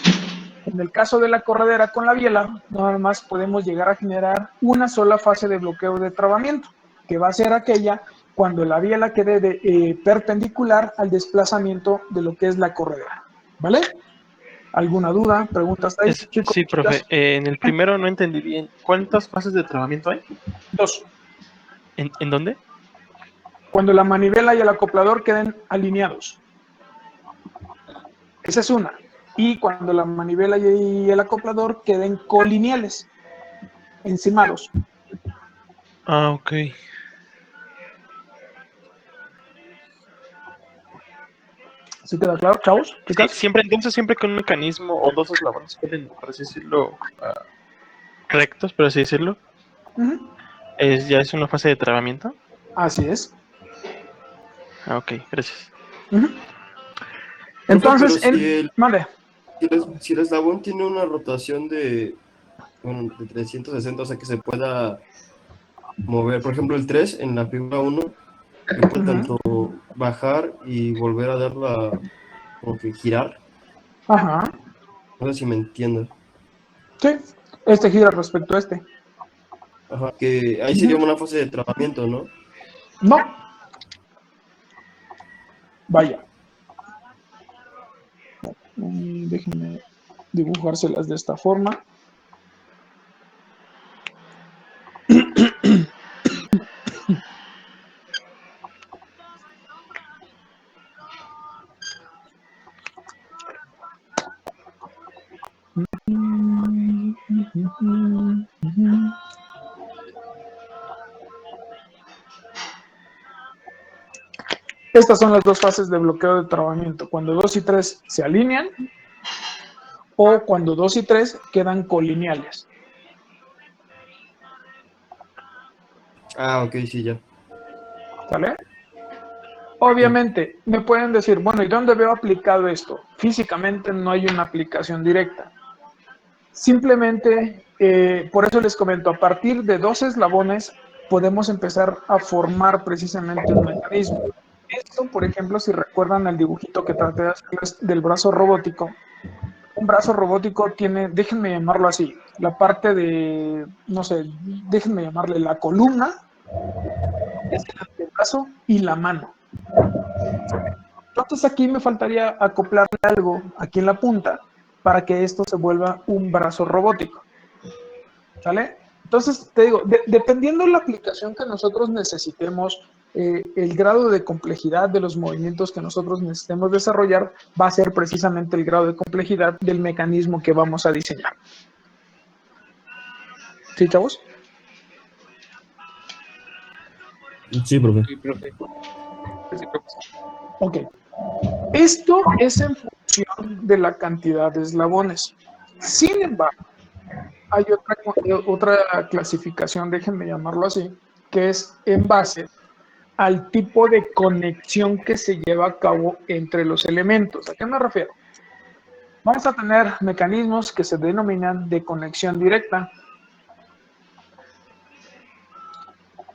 En el caso de la corredera con la biela, nada más podemos llegar a generar una sola fase de bloqueo de trabamiento, que va a ser aquella cuando la biela quede perpendicular al desplazamiento de lo que es la corredera. ¿Vale? ¿Alguna duda? ¿Preguntas ahí, chicos? Sí, profe. En el primero no entendí bien. ¿Cuántas fases de trabamiento hay? 2. ¿En dónde? Cuando la manivela y el acoplador queden alineados. Esa es una. Y cuando la manivela y el acoplador queden colineales, encimados. Ah, ok. ¿Sí queda claro, chavos? Sí, ¿Chicas? siempre que un mecanismo o dos eslabones queden, por así decirlo, rectos, por así decirlo, Ujú. ya es una fase de trabamiento. Así es. Ah, ok, gracias. Ujú. Profe, Entonces, pero si mande. si el eslabón tiene una rotación de, bueno, de 360, o sea que se pueda mover, por ejemplo, el 3 en la figura 1, que puede tanto bajar y volver a darla, como que girar. Ajá. No sé si me entiendo. Sí. Este gira respecto a este. Ajá, que ahí sería una fase de trabamiento, ¿no? No. Vaya. Déjenme dibujárselas de esta forma. Estas son las dos fases de bloqueo de trabamiento. Cuando 2 y 3 se alinean o cuando 2 y 3 quedan colineales. Ah, ok, sí, ya. ¿Sale? Obviamente, me pueden decir, bueno, ¿y dónde veo aplicado esto? Físicamente no hay una aplicación directa. Simplemente, por eso les comento, a partir de 2 eslabones podemos empezar a formar precisamente un mecanismo. Esto, por ejemplo, si recuerdan el dibujito que traté de hacerles del brazo robótico, un brazo robótico tiene, déjenme llamarlo así, la parte de, no sé, déjenme llamarle la columna, es el antebrazo y la mano. Entonces aquí me faltaría acoplarle algo aquí en la punta para que esto se vuelva un brazo robótico. ¿Sale? Entonces, te digo, dependiendo de la aplicación que nosotros necesitemos, el grado de complejidad de los movimientos que nosotros necesitemos desarrollar va a ser precisamente el grado de complejidad del mecanismo que vamos a diseñar. ¿Sí, chavos? Sí, profe. Sí, profe. Sí, profe. Ok. Esto es en función de la cantidad de eslabones. Sin embargo, hay otra clasificación, déjenme llamarlo así, que es en base al tipo de conexión que se lleva a cabo entre los elementos. ¿A qué me refiero? Vamos a tener mecanismos que se denominan de conexión directa.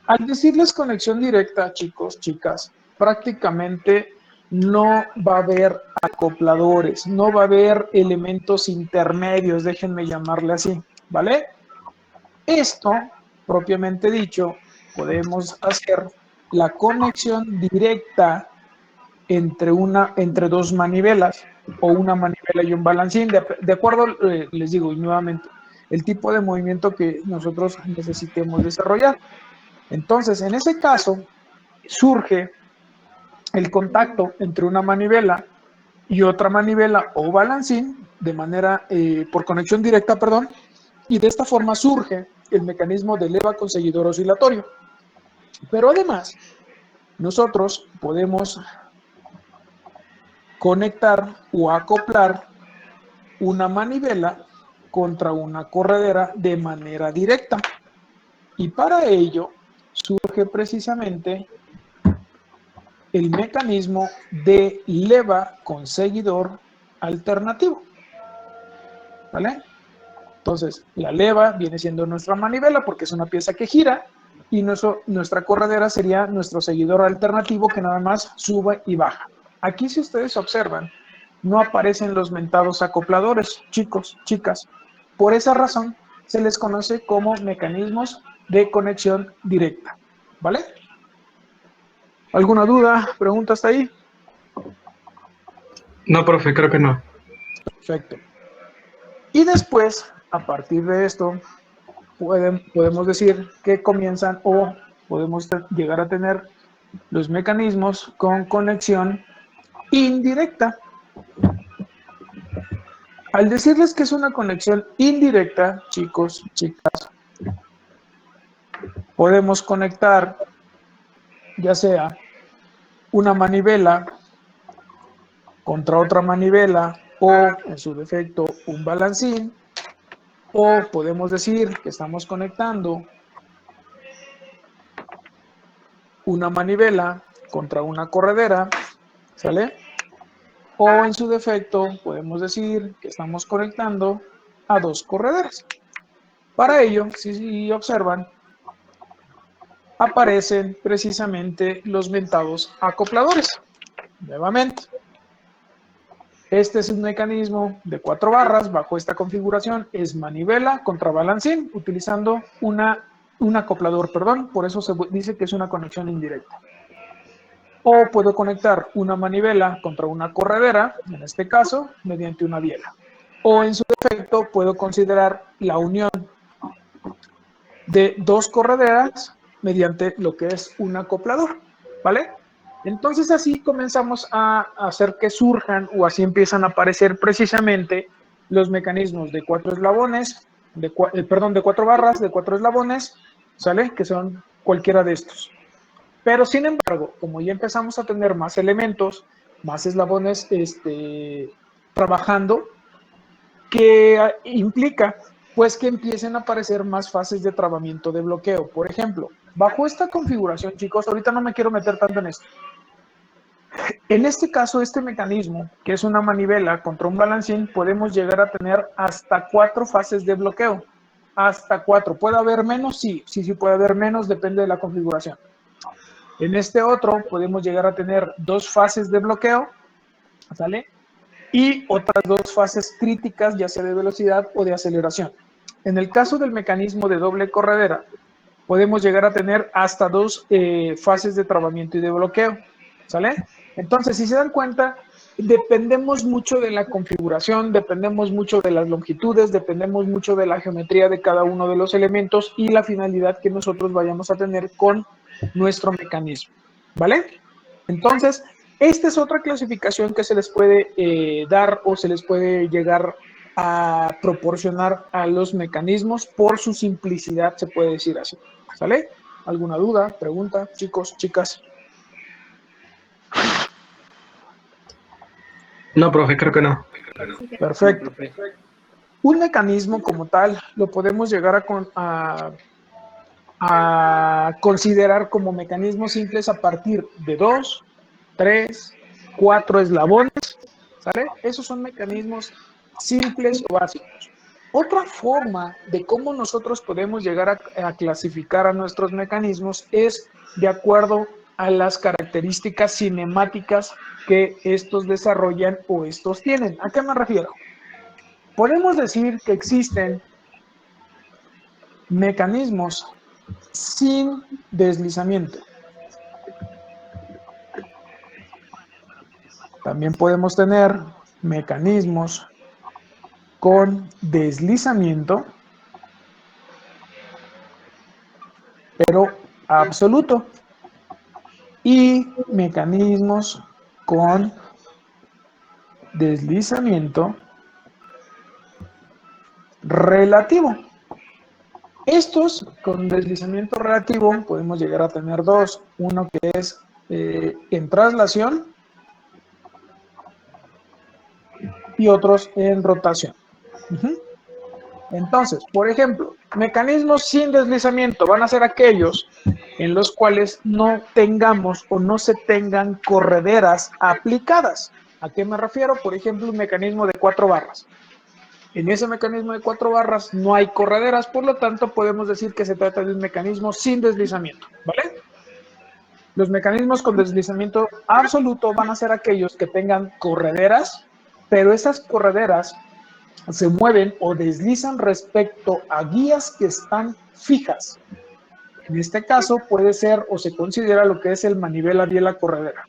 Al decirles conexión directa, chicos, chicas, prácticamente no va a haber acopladores, no va a haber elementos intermedios, déjenme llamarle así, ¿vale? Esto, propiamente dicho, podemos hacer la conexión directa entre dos manivelas o una manivela y un balancín, de acuerdo, les digo nuevamente, el tipo de movimiento que nosotros necesitemos desarrollar. Entonces, en ese caso, surge el contacto entre una manivela y otra manivela o balancín de manera, por conexión directa, perdón, y de esta forma surge el mecanismo de leva con seguidor oscilatorio. Pero además, nosotros podemos conectar o acoplar una manivela contra una corredera de manera directa. Y para ello surge precisamente el mecanismo de leva con seguidor alternativo. ¿Vale? Entonces, la leva viene siendo nuestra manivela porque es una pieza que gira y nuestra corredera sería nuestro seguidor alternativo que nada más sube y baja. Aquí, si ustedes observan, no aparecen los mentados acopladores, chicos, chicas. Por esa razón, se les conoce como mecanismos de conexión directa, ¿vale? ¿Alguna duda, pregunta hasta ahí? No, profe, creo que no. Perfecto. Y después, a partir de esto, podemos decir que comienzan o podemos llegar a tener los mecanismos con conexión indirecta. Al decirles que es una conexión indirecta, chicos, chicas, podemos conectar ya sea una manivela contra otra manivela o, en su defecto, un balancín, o podemos decir que estamos conectando una manivela contra una corredera, ¿sale? O en su defecto podemos decir que estamos conectando a dos correderas. Para ello, si observan, aparecen precisamente los mentados acopladores. Nuevamente, este es un mecanismo de 4 barras. Bajo esta configuración es manivela contra balancín, utilizando un acoplador, perdón, por eso se dice que es una conexión indirecta. O puedo conectar una manivela contra una corredera, en este caso, mediante una biela. O en su defecto, puedo considerar la unión de dos correderas mediante lo que es un acoplador, ¿vale? Entonces así comenzamos a hacer que surjan o así empiezan a aparecer precisamente los mecanismos de 4 eslabones, de 4 barras, de 4 eslabones, ¿sale? Que son cualquiera de estos. Pero sin embargo, como ya empezamos a tener más elementos, más eslabones trabajando, que implica pues que empiecen a aparecer más fases de trabamiento de bloqueo. Por ejemplo, bajo esta configuración, chicos, ahorita no me quiero meter tanto en esto. En este caso, este mecanismo, que es una manivela contra un balancín, podemos llegar a tener hasta 4 fases de bloqueo. Hasta 4. ¿Puede haber menos? Sí, puede haber menos, depende de la configuración. En este otro podemos llegar a tener 2 fases de bloqueo, ¿sale? Y otras 2 fases críticas, ya sea de velocidad o de aceleración. En el caso del mecanismo de doble corredera, podemos llegar a tener hasta 2 fases de trabamiento y de bloqueo, ¿sale? Entonces, si se dan cuenta, dependemos mucho de la configuración, dependemos mucho de las longitudes, dependemos mucho de la geometría de cada uno de los elementos y la finalidad que nosotros vayamos a tener con nuestro mecanismo, ¿vale? Entonces, esta es otra clasificación que se les puede dar o se les puede llegar a proporcionar a los mecanismos por su simplicidad, se puede decir así, ¿sale? ¿Alguna duda, pregunta, chicos, chicas? No, profe, creo que no. Perfecto. Un mecanismo como tal lo podemos llegar a considerar como mecanismos simples a partir de 2, 3, 4 eslabones, ¿sale? Esos son mecanismos simples o básicos. Otra forma de cómo nosotros podemos llegar a clasificar a nuestros mecanismos es de acuerdo a las características cinemáticas que estos desarrollan o estos tienen. ¿A qué me refiero? Podemos decir que existen mecanismos sin deslizamiento. También podemos tener mecanismos con deslizamiento, pero absoluto, y mecanismos con deslizamiento relativo. Estos con deslizamiento relativo podemos llegar a tener 2, uno que es en traslación y otros en rotación. Entonces, por ejemplo, mecanismos sin deslizamiento van a ser aquellos en los cuales no tengamos o no se tengan correderas aplicadas. ¿A qué me refiero? Por ejemplo, un mecanismo de 4 barras. En ese mecanismo de 4 barras no hay correderas, por lo tanto podemos decir que se trata de un mecanismo sin deslizamiento, ¿vale? Los mecanismos con deslizamiento absoluto van a ser aquellos que tengan correderas, pero esas correderas se mueven o deslizan respecto a guías que están fijas. En este caso puede ser o se considera lo que es el manivela biela corredera.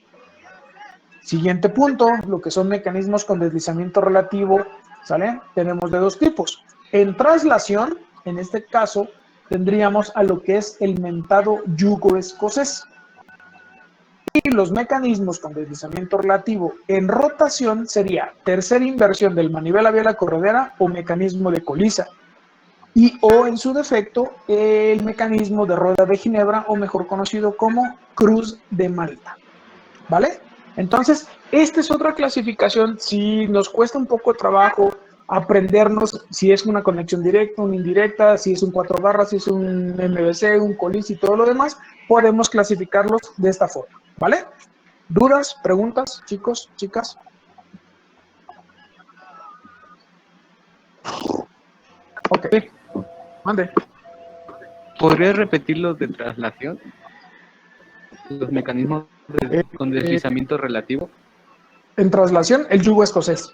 Siguiente punto, lo que son mecanismos con deslizamiento relativo, ¿sale? Tenemos de dos tipos. En traslación, en este caso, tendríamos a lo que es el mentado yugo escocés. Y los mecanismos con deslizamiento relativo en rotación sería tercera inversión del manivela biela corredera o mecanismo de colisa. Y o en su defecto, el mecanismo de rueda de Ginebra o mejor conocido como cruz de Malta. ¿Vale? Entonces, esta es otra clasificación. Si nos cuesta un poco de trabajo aprendernos si es una conexión directa, una indirecta, si es un 4 barras, si es un MVC, un colis y todo lo demás, podemos clasificarlos de esta forma, ¿vale? ¿Dudas, preguntas, chicos, chicas? Ok, mande. ¿Podrías repetir los de traslación? Los mecanismos con deslizamiento relativo. En traslación, el yugo escocés.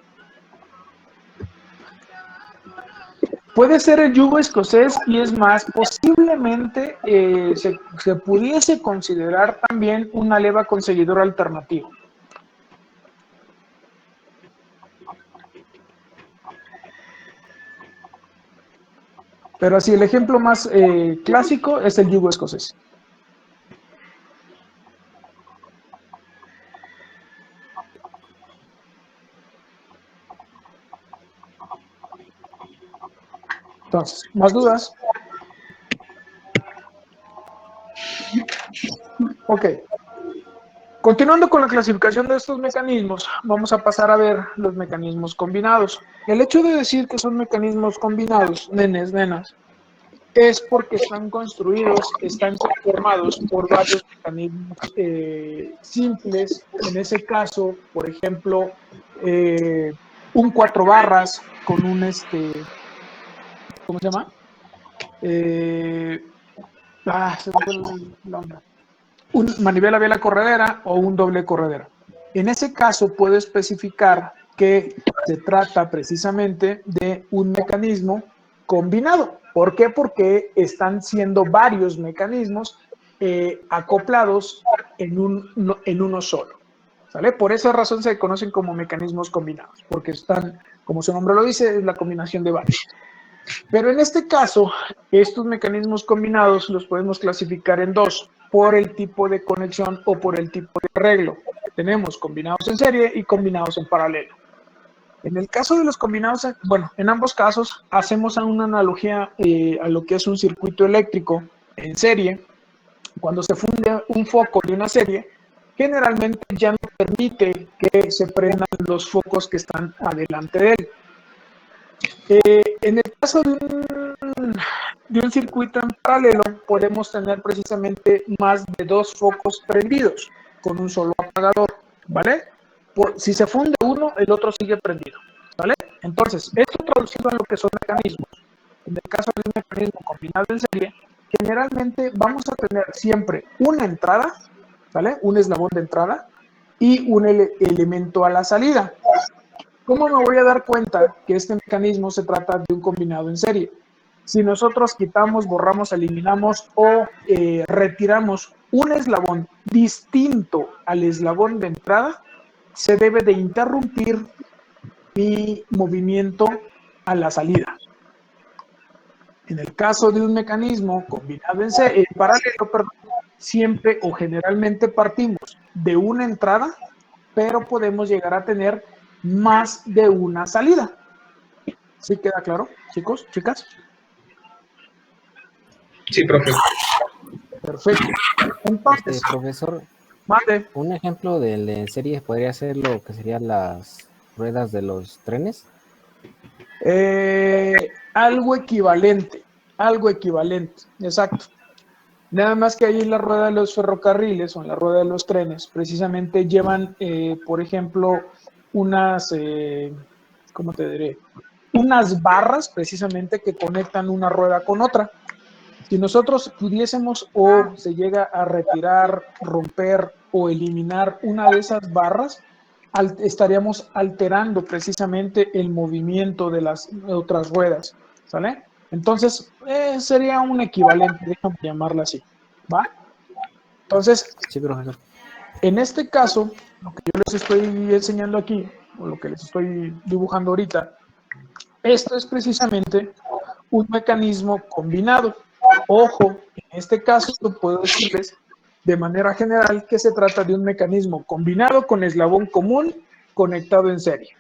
Puede ser el yugo escocés y es más, posiblemente se pudiese considerar también una leva con seguidor alternativo. Pero así, el ejemplo más clásico es el yugo escocés. Entonces, ¿más dudas? Ok. Continuando con la clasificación de estos mecanismos, vamos a pasar a ver los mecanismos combinados. El hecho de decir que son mecanismos combinados, nenes, nenas, es porque están construidos, están conformados por varios mecanismos simples. En ese caso, por ejemplo, un 4 barras con un ¿cómo se llama? Se me fue la onda. Un manivela biela corredera o un doble corredera. En ese caso puedo especificar que se trata precisamente de un mecanismo combinado. ¿Por qué? Porque están siendo varios mecanismos acoplados en uno solo. ¿Sale? Por esa razón se conocen como mecanismos combinados, porque están, como su nombre lo dice, es la combinación de varios. Pero en este caso, estos mecanismos combinados los podemos clasificar en dos, por el tipo de conexión o por el tipo de arreglo. Tenemos combinados en serie y combinados en paralelo. En el caso de los combinados, en ambos casos hacemos una analogía a lo que es un circuito eléctrico en serie. Cuando se funde un foco de una serie, generalmente ya no permite que se prendan los focos que están adelante de él. En el caso de un circuito en paralelo, podemos tener precisamente más de dos focos prendidos con un solo apagador, ¿vale? Si se funde uno, el otro sigue prendido, ¿vale? Entonces, esto traducido a lo que son mecanismos. En el caso de un mecanismo combinado en serie, generalmente vamos a tener siempre una entrada, ¿vale? Un eslabón de entrada y un elemento a la salida. ¿Cómo me voy a dar cuenta que este mecanismo se trata de un combinado en serie? Si nosotros quitamos, borramos, eliminamos o retiramos un eslabón distinto al eslabón de entrada, se debe de interrumpir mi movimiento a la salida. En el caso de un mecanismo combinado en serie, paralelo, siempre o generalmente partimos de una entrada, pero podemos llegar a tener más de una salida. ¿Sí queda claro, chicos, chicas? Sí, profe. Perfecto. Entonces, profesor, mande. un ejemplo de serie podría ser lo que serían las ruedas de los trenes. Algo equivalente, exacto. Nada más que ahí en la rueda de los ferrocarriles o en la rueda de los trenes, precisamente llevan, por ejemplo, unas, ¿cómo te diré? Unas barras precisamente que conectan una rueda con otra. Si nosotros pudiésemos o se llega a retirar, romper o eliminar una de esas barras, estaríamos alterando precisamente el movimiento de las otras ruedas, ¿sale? Entonces, sería un equivalente, déjame llamarlo así, ¿va? Entonces, Sí, profesor. en este caso, lo que yo les estoy enseñando aquí, o lo que les estoy dibujando ahorita, esto es precisamente un mecanismo combinado. Ojo, en este caso puedo decirles de manera general que se trata de un mecanismo combinado con eslabón común conectado en serie.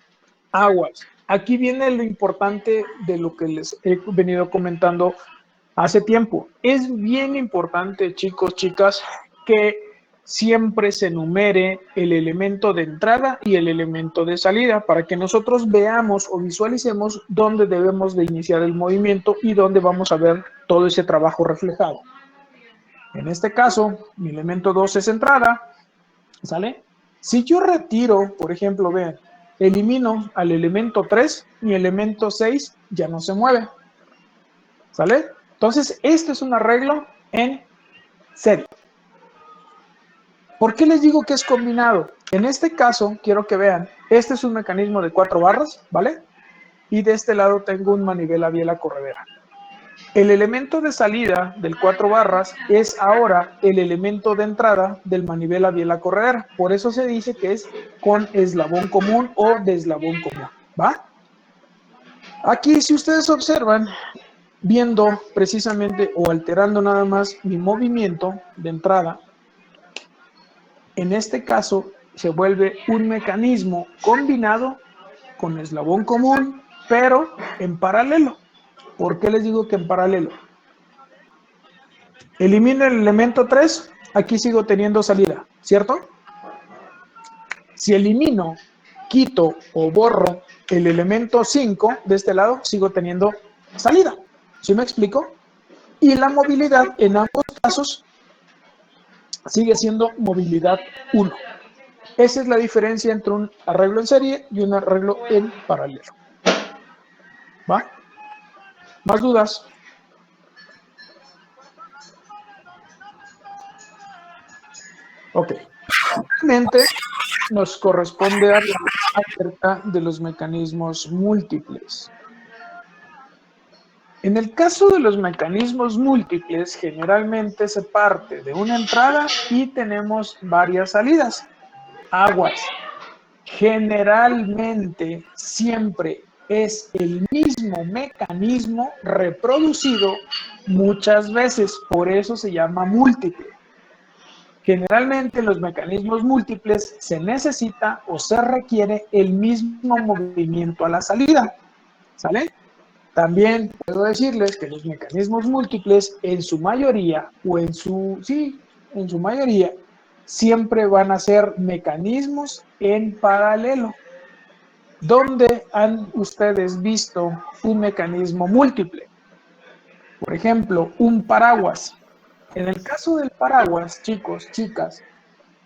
Aguas. Aquí viene lo importante de lo que les he venido comentando hace tiempo. Es bien importante, chicos, chicas, que siempre se enumere el elemento de entrada y el elemento de salida para que nosotros veamos o visualicemos dónde debemos de iniciar el movimiento y dónde vamos a ver todo ese trabajo reflejado. En este caso, mi elemento 2 es entrada, ¿sale? Si yo retiro, por ejemplo, vean, elimino al elemento 3, mi elemento 6 ya no se mueve, ¿sale? Entonces, esto es un arreglo en serie. ¿Por qué les digo que es combinado? En este caso, quiero que vean, este es un mecanismo de 4 barras, ¿vale? Y de este lado tengo un manivela biela corredera. El elemento de salida del 4 barras es ahora el elemento de entrada del manivela biela corredera. Por eso se dice que es con eslabón común o de eslabón común, ¿va? Aquí, si ustedes observan, viendo precisamente o alterando nada más mi movimiento de entrada, en este caso se vuelve un mecanismo combinado con eslabón común, pero en paralelo. ¿Por qué les digo que en paralelo? Elimino el elemento 3, aquí sigo teniendo salida, ¿cierto? Si elimino, quito o borro el elemento 5 de este lado, sigo teniendo salida. ¿Sí me explico? Y la movilidad en ambos casos sigue siendo movilidad 1. Esa es la diferencia entre un arreglo en serie y un arreglo en paralelo. ¿Va? ¿Más dudas? Ok. Finalmente, nos corresponde hablar acerca de los mecanismos múltiples. En el caso de los mecanismos múltiples, generalmente se parte de una entrada y tenemos varias salidas. Aguas. Generalmente siempre es el mismo mecanismo reproducido muchas veces, por eso se llama múltiple. Generalmente en los mecanismos múltiples se necesita o se requiere el mismo movimiento a la salida, ¿sale? También puedo decirles que los mecanismos múltiples en su mayoría o en su mayoría siempre van a ser mecanismos en paralelo. ¿Dónde han ustedes visto un mecanismo múltiple? Por ejemplo, un paraguas. En el caso del paraguas, chicos, chicas,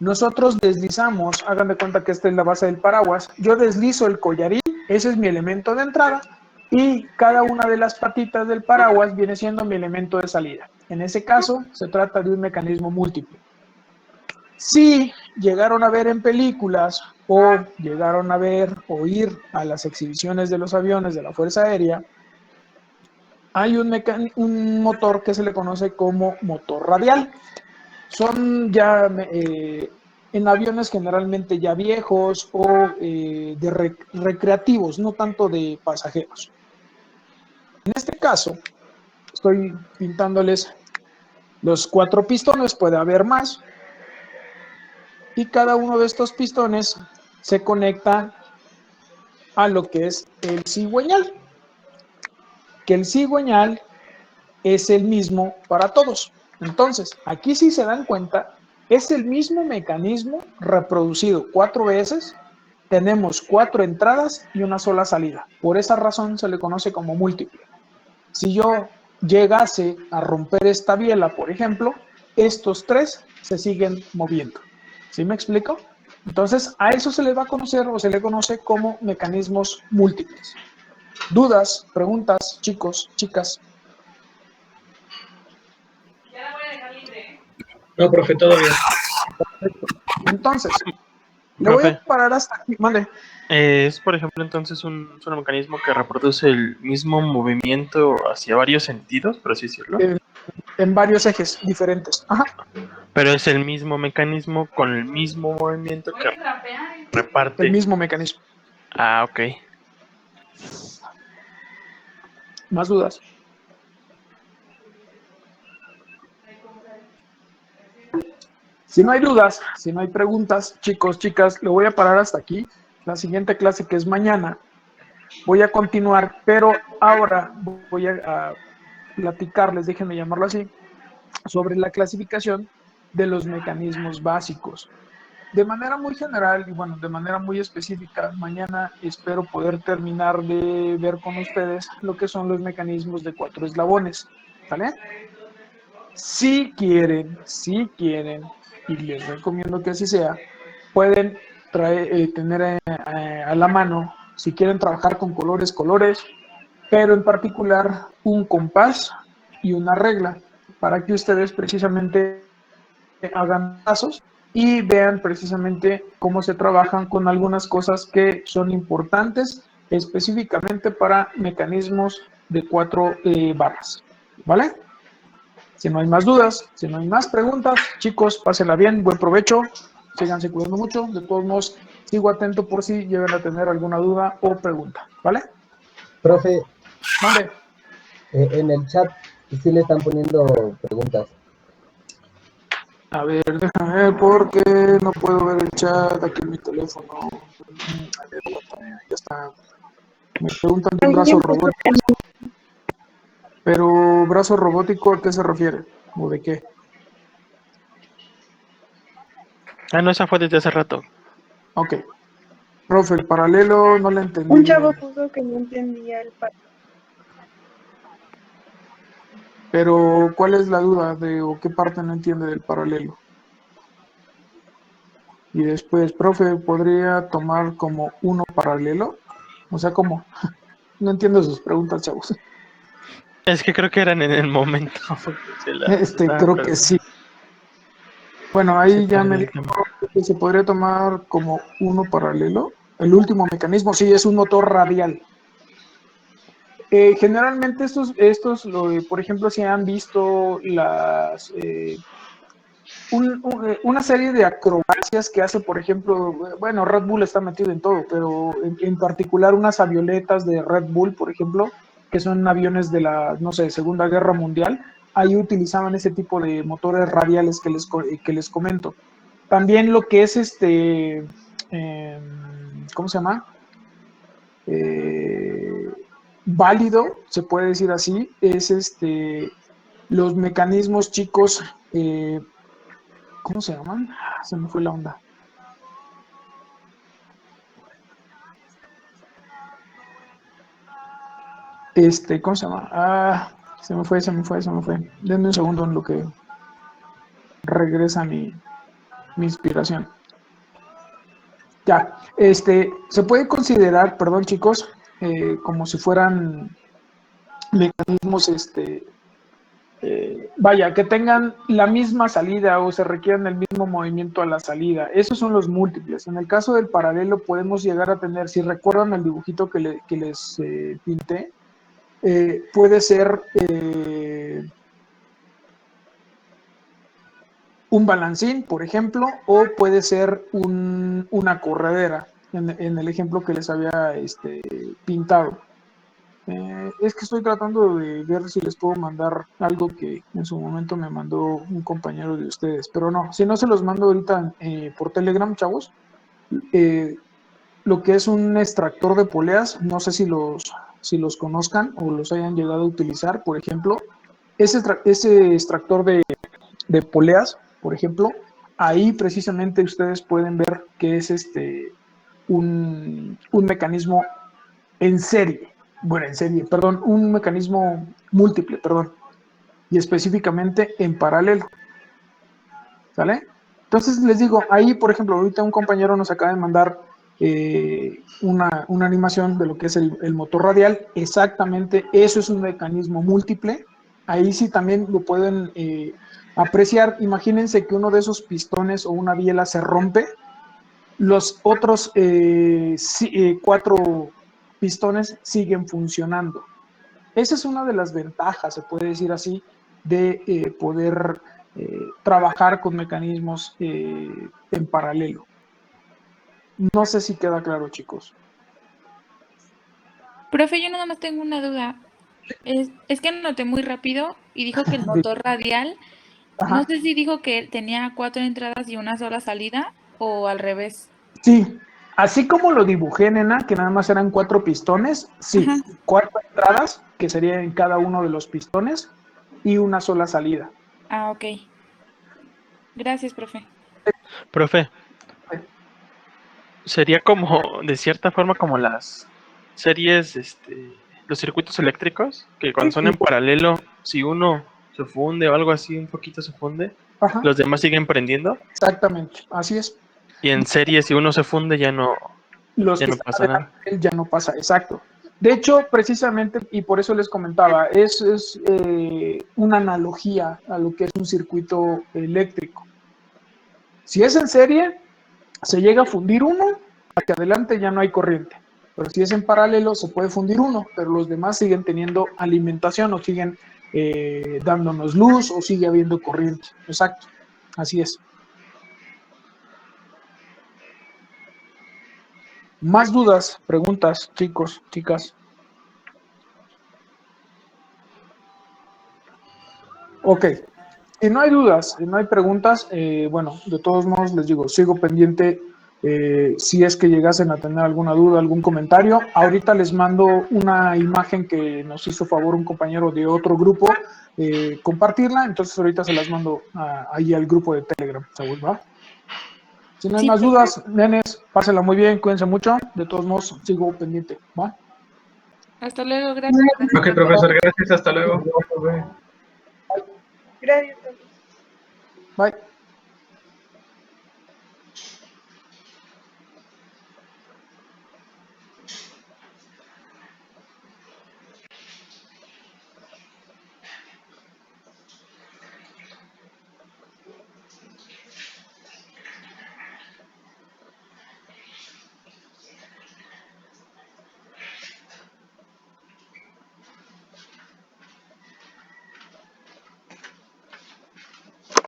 nosotros deslizamos, hagan de cuenta que esta es la base del paraguas, yo deslizo el collarín, ese es mi elemento de entrada, y cada una de las patitas del paraguas viene siendo mi elemento de salida. En ese caso, se trata de un mecanismo múltiple. Si llegaron a ver en películas o llegaron a ver o ir a las exhibiciones de los aviones de la Fuerza Aérea, hay un motor que se le conoce como motor radial. Son ya en aviones generalmente ya viejos o de recreativos, no tanto de pasajeros. En este caso, estoy pintándoles los 4 pistones, puede haber más, y cada uno de estos pistones se conecta a lo que es el cigüeñal, que el cigüeñal es el mismo para todos. Entonces, aquí si se dan cuenta, es el mismo mecanismo reproducido 4 veces, tenemos 4 entradas y una sola salida. Por esa razón se le conoce como múltiple. Si yo llegase a romper esta biela, por ejemplo, estos 3 se siguen moviendo. ¿Sí me explico? Entonces, a eso se le va a conocer o se le conoce como mecanismos múltiples. ¿Dudas, preguntas, chicos, chicas? No, profe, todo bien. Entonces, le voy Profe, a parar hasta aquí. Mande. es por ejemplo entonces un solo mecanismo que reproduce el mismo movimiento hacia varios sentidos, por así decirlo. En varios ejes diferentes. Ajá. Pero es el mismo mecanismo con el mismo movimiento que El reparte. mismo mecanismo. Ah, ok. ¿Más dudas? Si no hay dudas, si no hay preguntas, chicos, chicas, lo voy a parar hasta aquí. La siguiente clase, que es mañana, voy a continuar, pero ahora voy a platicarles, déjenme llamarlo así, sobre la clasificación de los mecanismos básicos. De manera muy general y bueno, de manera muy específica, mañana espero poder terminar de ver con ustedes lo que son los mecanismos de 4 eslabones. ¿Vale? Si quieren, y les recomiendo que así sea, pueden tener a la mano, si quieren trabajar con colores, pero en particular un compás y una regla, para que ustedes precisamente hagan pasos y vean precisamente cómo se trabajan con algunas cosas que son importantes específicamente para mecanismos de 4 barras. ¿Vale? Si no hay más dudas, si no hay más preguntas, chicos, pásenla bien, buen provecho, síganse cuidando mucho. De todos modos, sigo atento por si llegan a tener alguna duda o pregunta. ¿Vale? Profe, Mande. en el chat sí le están poniendo preguntas. A ver, déjame ver porque no puedo ver el chat aquí en mi teléfono. A ver, ya está. Me preguntan de un brazo robótico. Pero, ¿brazo robótico a qué se refiere? ¿O de qué? Ah, no, esa fue desde hace rato. Ok. Profe, el paralelo no le entendí Un chavo bien. puso que no entendía el Pero, ¿cuál es la duda de o qué parte no entiende del paralelo? Y después, profe, ¿podría tomar como uno paralelo? O sea, ¿cómo? No entiendo sus preguntas, chavos. Es que creo que eran en el momento. Se estaban Creo que sí. Bueno, Se ahí ya me perdió el dijo tema. que se podría tomar como uno paralelo. El último mecanismo, sí, es un motor radial. Generalmente por ejemplo, si han visto una serie de acrobacias que hace, por ejemplo, bueno, Red Bull está metido en todo, pero en particular unas avionetas de Red Bull, por ejemplo, que son aviones de la, no sé, Segunda Guerra Mundial, ahí utilizaban ese tipo de motores radiales que les comento. También lo que es ¿cómo se llama? Válido, se puede decir así, es los mecanismos chicos, ¿cómo se llaman? Se me fue la onda. ¿Cómo se llama? Se me fue. Denme un segundo en lo que regresa mi inspiración. Ya, se puede considerar, perdón chicos, como si fueran mecanismos, vaya, que tengan la misma salida o se requieran el mismo movimiento a la salida. Esos son los múltiples. En el caso del paralelo podemos llegar a tener, si recuerdan el dibujito que les pinté, puede ser un balancín, por ejemplo, o puede ser una corredera, en el ejemplo que les había pintado. Es que estoy tratando de ver si les puedo mandar algo que en su momento me mandó un compañero de ustedes, pero no, si no se los mando ahorita por Telegram, chavos. Lo que es un extractor de poleas, no sé si los conozcan o los hayan llegado a utilizar, por ejemplo, ese extractor de poleas, por ejemplo, ahí precisamente ustedes pueden ver que es un mecanismo en serie, perdón, un mecanismo múltiple, perdón, y específicamente en paralelo, ¿sale? Entonces les digo, ahí por ejemplo, ahorita un compañero nos acaba de mandar una animación de lo que es el motor radial, exactamente, eso es un mecanismo múltiple, ahí sí también lo pueden apreciar. Imagínense que uno de esos pistones o una biela se rompe, los otros 4 pistones siguen funcionando. Esa es una de las ventajas, se puede decir así, de poder trabajar con mecanismos en paralelo. No sé si queda claro, chicos. Profe, yo nada más tengo una duda. Es que anoté muy rápido y dijo que el motor radial, no sé si dijo que tenía 4 entradas y una sola salida o al revés. Sí, así como lo dibujé, nena, que nada más eran 4 pistones, sí, Ajá. 4 entradas, que sería en cada uno de los pistones, y una sola salida. Ah, ok. Gracias, profe. Profe, sería como, de cierta forma, como las series, los circuitos eléctricos, que cuando son en paralelo, si uno se funde o algo así, un poquito se funde, Ajá, los demás siguen prendiendo. exactamente, así es. Y en serie, si uno se funde, ya no Los que están pasa nada. adelante ya no pasa, exacto. De hecho, precisamente, y por eso les comentaba, es una analogía a lo que es un circuito eléctrico. Si es en serie, se llega a fundir uno, hacia adelante ya no hay corriente. Pero si es en paralelo, se puede fundir uno, pero los demás siguen teniendo alimentación o siguen dándonos luz o sigue habiendo corriente. Exacto, así es. Más dudas, preguntas, chicos, chicas. Ok, si no hay dudas, si no hay preguntas, bueno, de todos modos les digo, sigo pendiente si es que llegasen a tener alguna duda, algún comentario. Ahorita les mando una imagen que nos hizo favor un compañero de otro grupo compartirla, entonces ahorita se las mando ahí al grupo de Telegram, Saúl, ¿va? Si no hay Sí, más profe. dudas, nenes, pásenla muy bien, cuídense mucho. De todos modos, sigo pendiente, ¿va? Hasta luego, gracias. Ok, profesor, gracias, hasta luego. Gracias. Bye.